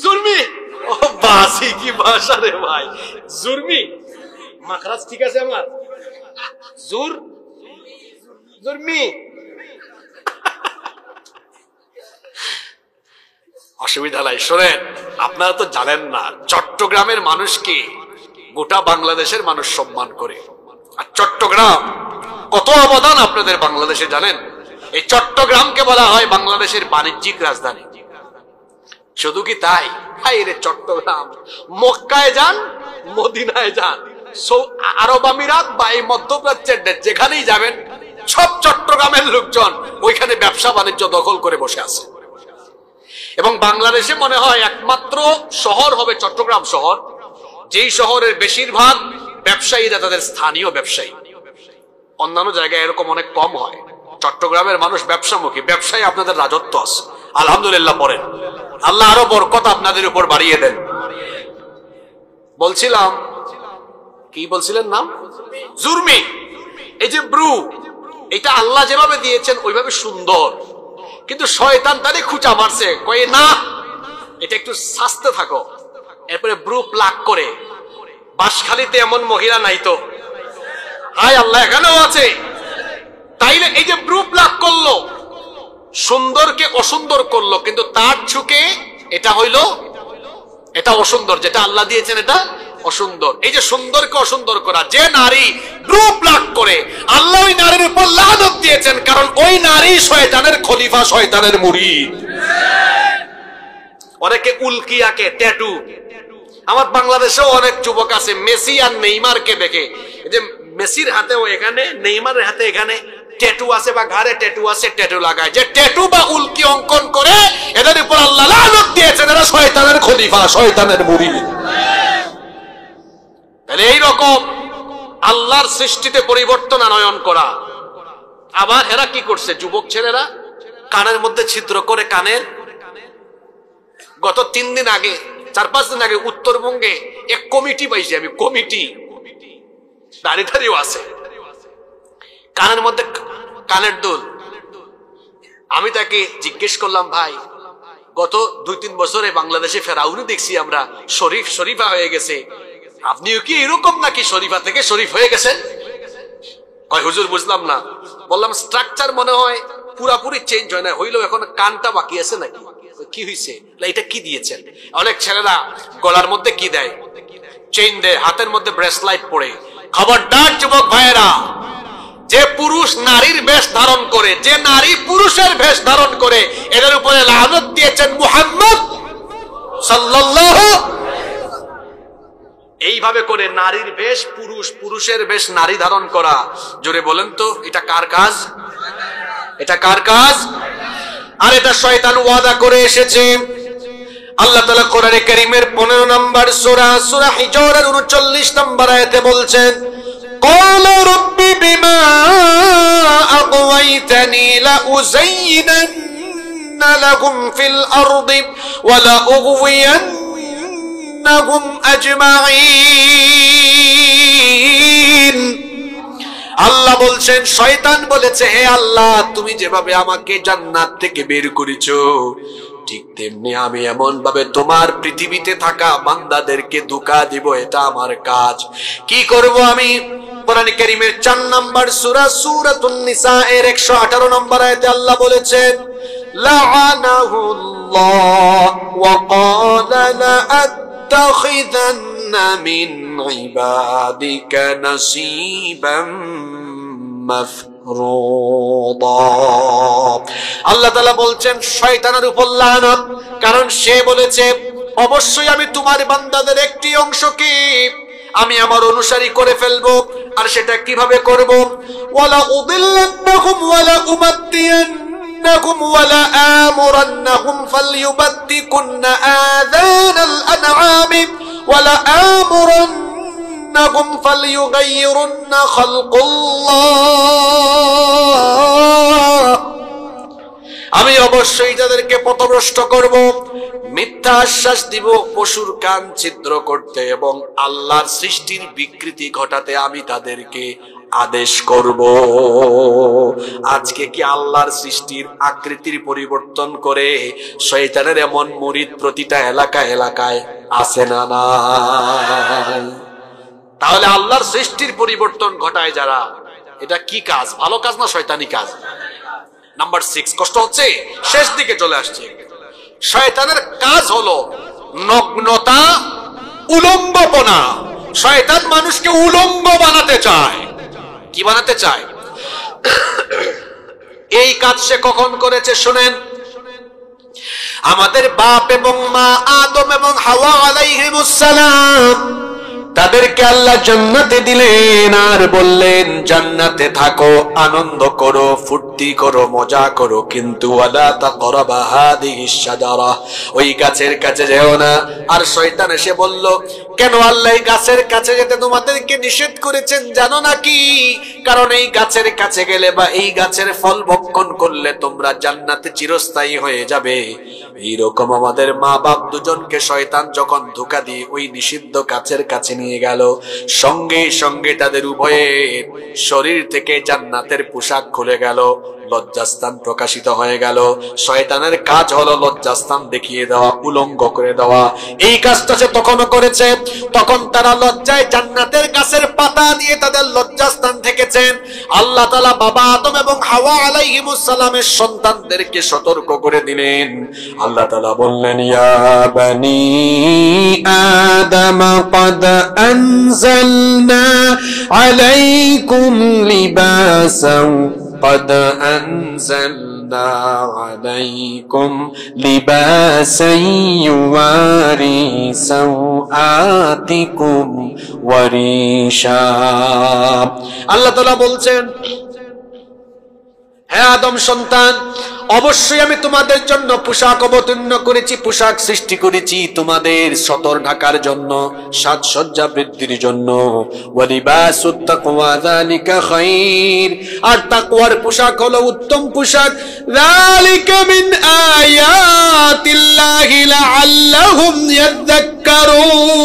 জুরমি। ও বাসি কি ভাষা রে ভাই, জুরমি। মাখরাজ ঠিক আছে আমার? জুরমি। অসুবিধা নাই, শোনেন, আপনারা তো জানেন না, চট্টগ্রামের মানুষকে গোটা বাংলাদেশের মানুষ সম্মান করে। আর চট্টগ্রাম কত অবদান আপনাদের বাংলাদেশে জানেন? এই চট্টগ্রামকে বলা হয় বাংলাদেশের বাণিজ্যিক রাজধানী। শুধু কি তাই? রে চট্টগ্রাম, মক্কায় যান, মদিনায় যান, আরব আমিরাত বা এই মধ্যপ্রাচ্যের যেখানেই যাবেন, সব চট্টগ্রামের লোকজন ওইখানে ব্যবসা বাণিজ্য দখল করে বসে আছে। এবং বাংলাদেশে মনে হয় একমাত্র শহর হবে চট্টগ্রাম শহর, যেই শহরের বেশিরভাগ ব্যবসায়ীরা তাদের স্থানীয় ব্যবসায়ী। অন্যান্য জায়গায় এরকম অনেক কম হয়। চট্টগ্রামের মানুষ ব্যবসামুখী, ব্যবসায়ী আপনাদের রাজত্ব আছে, আলহামদুলিল্লাহ পড়েন। আল্লাহ আরো বরকত আপনাদের উপর বাড়িয়ে দেন। বলছিলাম, কি বলছিলেন নাম? জুরমি। এই যে ব্রু, এটা আল্লাহ যেভাবে দিয়েছেন ওইভাবে সুন্দর, কিন্তু শয়তান তারে খুঁচা মারছে, কয়ে না এটা একটু সাজতে থাকো, এরপরে ব্রু প্লাক করে। বাঁশখালীতে এমন মহিলা নাই তো? হায় আল্লাহ, এখানেও আছে। তাইলে এই যে ব্রু প্লাক করলো, সুন্দরকে অসুন্দর করলো, কিন্তু তার ঝুঁকে এটা হইলো, এটা অসুন্দর, যেটা আল্লাহ দিয়েছেন এটা অসুন্দর। এই যে সুন্দরকে অসুন্দর করা, যে নারী ব্রু প্লাক করে, আল্লাহ ওই নারীর উপর লানত দিয়েছেন, কারণ ওই নারী শয়তানের খলিফা, শয়তানের মুরিদ। অনেকে উল্কি আঁকে, ট্যাটু। আমার বাংলাদেশেও অনেক যুবক আছে মেসি আর নেইমারকে দেখে, যে মেসির হাতেও এখানে, নেইমারের হাতে এখানে ট্যাটু আছে বা ঘাড়ে ট্যাটু আছে, ট্যাটু লাগায়। যে ট্যাটু বা উল্কি অঙ্কন করে, এদের উপর আল্লাহ লানত দিয়েছেন, এরা শয়তানের খলিফা, শয়তানের মুরিদ। তাহলে এইরকম আল্লাহর সৃষ্টিতে পরিবর্তন আনয়ন করা। আবার এরা কি করছে, যুবক ছেলেরা কানের মধ্যে ছিদ্র করে, কানের, গত 3 দিন আগে, 4-5 দিন আগে উত্তরবঙ্গে এক কমিটি পাইছি আমি, কমিটি, দাঁড়িয়ে আছে, কানের মধ্যে কানের দুল। আমি তাকে জিজ্ঞেস করলাম, ভাই গত 2-3 বছরে বাংলাদেশে ফেরাউনি দেখছি আমরা, শরীফা হয়ে গেছে, আপনিও কি এরকম নাকি শরীফা থেকে শরীফ হয়ে গেছেন? কয় হুজুর বুঝলাম না। বললাম স্ট্রাকচার মনে হয় পুরাপুরি চেঞ্জ হয় না, হইলো এখন কানটা বাকি আছে নাকি? কি হয়েছে? এটা কি দিয়েছেন? অনেক ছেলেরা গলার মধ্যে কি দেয়, চেইন দেয়, হাতের মধ্যে ব্রেসলাইট পরে। খবরদার যুবক ভাইয়েরা, যে পুরুষ নারীর বেশ ধারণ করে, যে নারী পুরুষের বেশ ধারণ করে, এদের উপরে লানত দিয়েছেন মুহাম্মদ সাল্লাল্লাহু। এইভাবে করে নারীর বেশ পুরুষ, পুরুষের বেশ নারী ধারণ করা, জোরে বলেন তো এটা কার কাজ? এটা কার কাজ? আর এটা শয়তান ওয়াদা করে এসেছে। আল্লাহ তাআলা কোরআনে কারীমের 15 নম্বর সূরা, সূরা হিজরের 39 নম্বর আয়াতে বলছেন, ক্বালা রাব্বি বিমা আগওয়াইতানি লাউযায়্যিনান্না লাহুম ফিল আরদি ওয়া লাউগওয়িয়ান্নাহুম আজমাঈন।
বলছেন, শয়তান বলেছে, হে আল্লাহ, তুমি যেভাবে আমাকে জান্নাত থেকে বের করেছো, ঠিক তেমনি আমি এমন ভাবে তোমার পৃথিবীতে থাকা বান্দাদেরকে ধোঁকা দিব, এটা আমার কাজ। কি করব আমি? কোরআন কারীমের 4 নম্বর সূরা সূরাতুন নিসা এর 118 নম্বর আয়াতে আল্লাহ বলেছেন, লাআনাহুল্লাহ ওয়া ক্বালা লাআত্তাখিযান্না মিন ইবাদিকা নাসীবাম মাফরুদা। আল্লাহ তাআলা বলছেন শয়তানের উপর লানত, কারণ সে বলেছে অবশ্যই আমি তোমার বান্দাদের একটি অংশকে আমি আমার অনুসারী করে ফেলবো। আর সেটা কিভাবে করব? ওয়ালা উদিল্লান্নাহুম ওয়ালা উমাত্তিয়ান্নাহুম ওয়ালা আমুরান্নাহুম ফালইউবাত্তিকুন্না আযানাল আনআমি ওয়ালা আমুরান্নাহুম ফালইউগাইয়িরুন্না খালকুল্লাহ। আমি অবশ্যই তাদেরকে পথভ্রষ্ট করব, মিথ্যা আশ্বাস দিব, পশুর কান ছিদ্র করতে এবং আল্লাহর সৃষ্টির বিকৃতি ঘটাতে আমি তাদেরকে আদেশ করব। আজকে কি আল্লাহর সৃষ্টির আকৃতির পরিবর্তন করে শয়তানের এমন মুরিদ প্রতিটা এলাকায় আছে না নাই? তাহলে আল্লাহর সৃষ্টির পরিবর্তন ঘটায় যারা, এটা কি কাজ? ভালো কাজ না শয়তানি কাজ? নাম্বার 6, কষ্ট হচ্ছে, শেষ দিকে চলে আসছে। শয়তানের কাজ হলো নগ্নতা, উলঙ্গপনা। শয়তান মানুষকে উলঙ্গ বানাতে চায়। কি বানাতে চায়? এই কাজ সে কখন করেছে শুনেন। আমাদের বাপ এবং মা আদম এবং হাওয়া আলাইহিমুস সালাম, তাদেরকে আল্লাহ জান্নাতে দিলেন আর বললেন জান্নাতে থাকো, আনন্দ করো, ফুর্তি করো, মজা করো, কিন্তু ওয়ালা তাকরাবা হাদিহিশ শাজারা, ওই গাছের কাছে যেও না। আর শয়তান এসে বলল, কেন আল্লাহ এই গাছের কাছে যেতে তোমাদেরকে নিষেধ করেছেন জানো নাকি? কারণ এই গাছের কাছে গেলে বা এই গাছের ফল ভক্ষণ করলে তোমরা জান্নাতে চিরস্থায়ী হয়ে যাবে। এইরকম আমাদের মা বাপ দুজনকে শয়তান যখন ধোঁকা দিয়ে ওই নিষিদ্ধ গাছের কাছে নিয়ে গেল, সঙ্গে সঙ্গে তাদের উভয়ের শরীর থেকে জান্নাতের পোশাক খুলে গেল, লজ্জাস্থান প্রকাশিত হয়ে গেল। শয়তানের কাজ হলো লজ্জাস্থান দেখিয়ে দেওয়া, উলঙ্গ করে দেওয়া। এই কাজটা সে তখনও করেছে, তখন তারা লজ্জায় জান্নাতের গাছের পাতা দিয়ে তাদের লজ্জাস্থান থেকেছেন। আল্লাহ তাআলা বাবা আদম এবং হাওয়া আলাইহিমুস সালামের সন্তানদেরকে সতর্ক করে দিলেন। আল্লাহ তাআলা বললেন, ইয়া বানি আদম ক্বাদ আনজালনা আলাইকুম লিবাসাও قد أنزلنا عليكم لباسا يواري سوآتكم وريشا। আল্লাহ তাআলা বলছেন, হে আদম সন্তান, অবশ্যই আমি তোমাদের জন্য পোশাক অবতীর্ণ করেছি, পোশাক সৃষ্টি করেছি তোমাদের সতর ঢাকার জন্য, সাজসজ্জা বৃদ্ধির জন্য। ওয়ালিবাসুত তাকওয়া যালিকা খায়র, আর তাকওয়ার পোশাক হলো উত্তম পোশাক। যালিকা মিন আয়াতিল্লাহি লাআল্লাহুম ইয়াযাক্কারুন,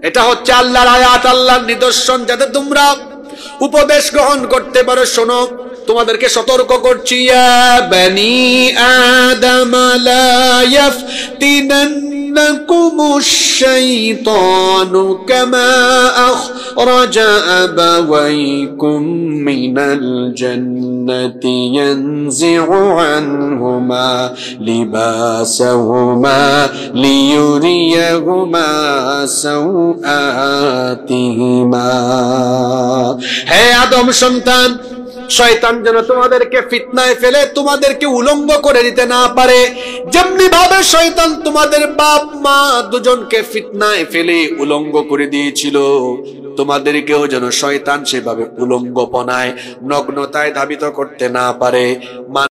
এটা হচ্ছে আল্লাহর আয়াত, আল্লাহর নিদর্শন, যাতে তোমরা উপদেশ গ্রহণ করতে পারো। শোনো, তোমাদেরকে সতর্ক করছি, ইয়া বানি আদম লা ইয়াফতিনান্নাকুমুশ শাইতানু কামা আখরাজা আবাওয়াইকুম মিনাল জান্নাতি ইয়ানজি'ু আনহুমা লিবাসাহুমা লিয়ুরিয়াহুমা সাওআতিহিমা। হে আদম সন্তান, শয়তান যেন তোমাদেরকে ফিতনায় ফেলে তোমাদেরকে উলঙ্গ করে দিতে না পারে। যেমনি ভাবে শয়তান তোমাদের বাপ মা দুজনকে ফিতনায় ফেলে উলঙ্গ করে দিয়েছিল, তোমাদেরকেও যেন শয়তান সেভাবে উলঙ্গপনায়, নগ্নতায় ধাবিত করতে না পারে।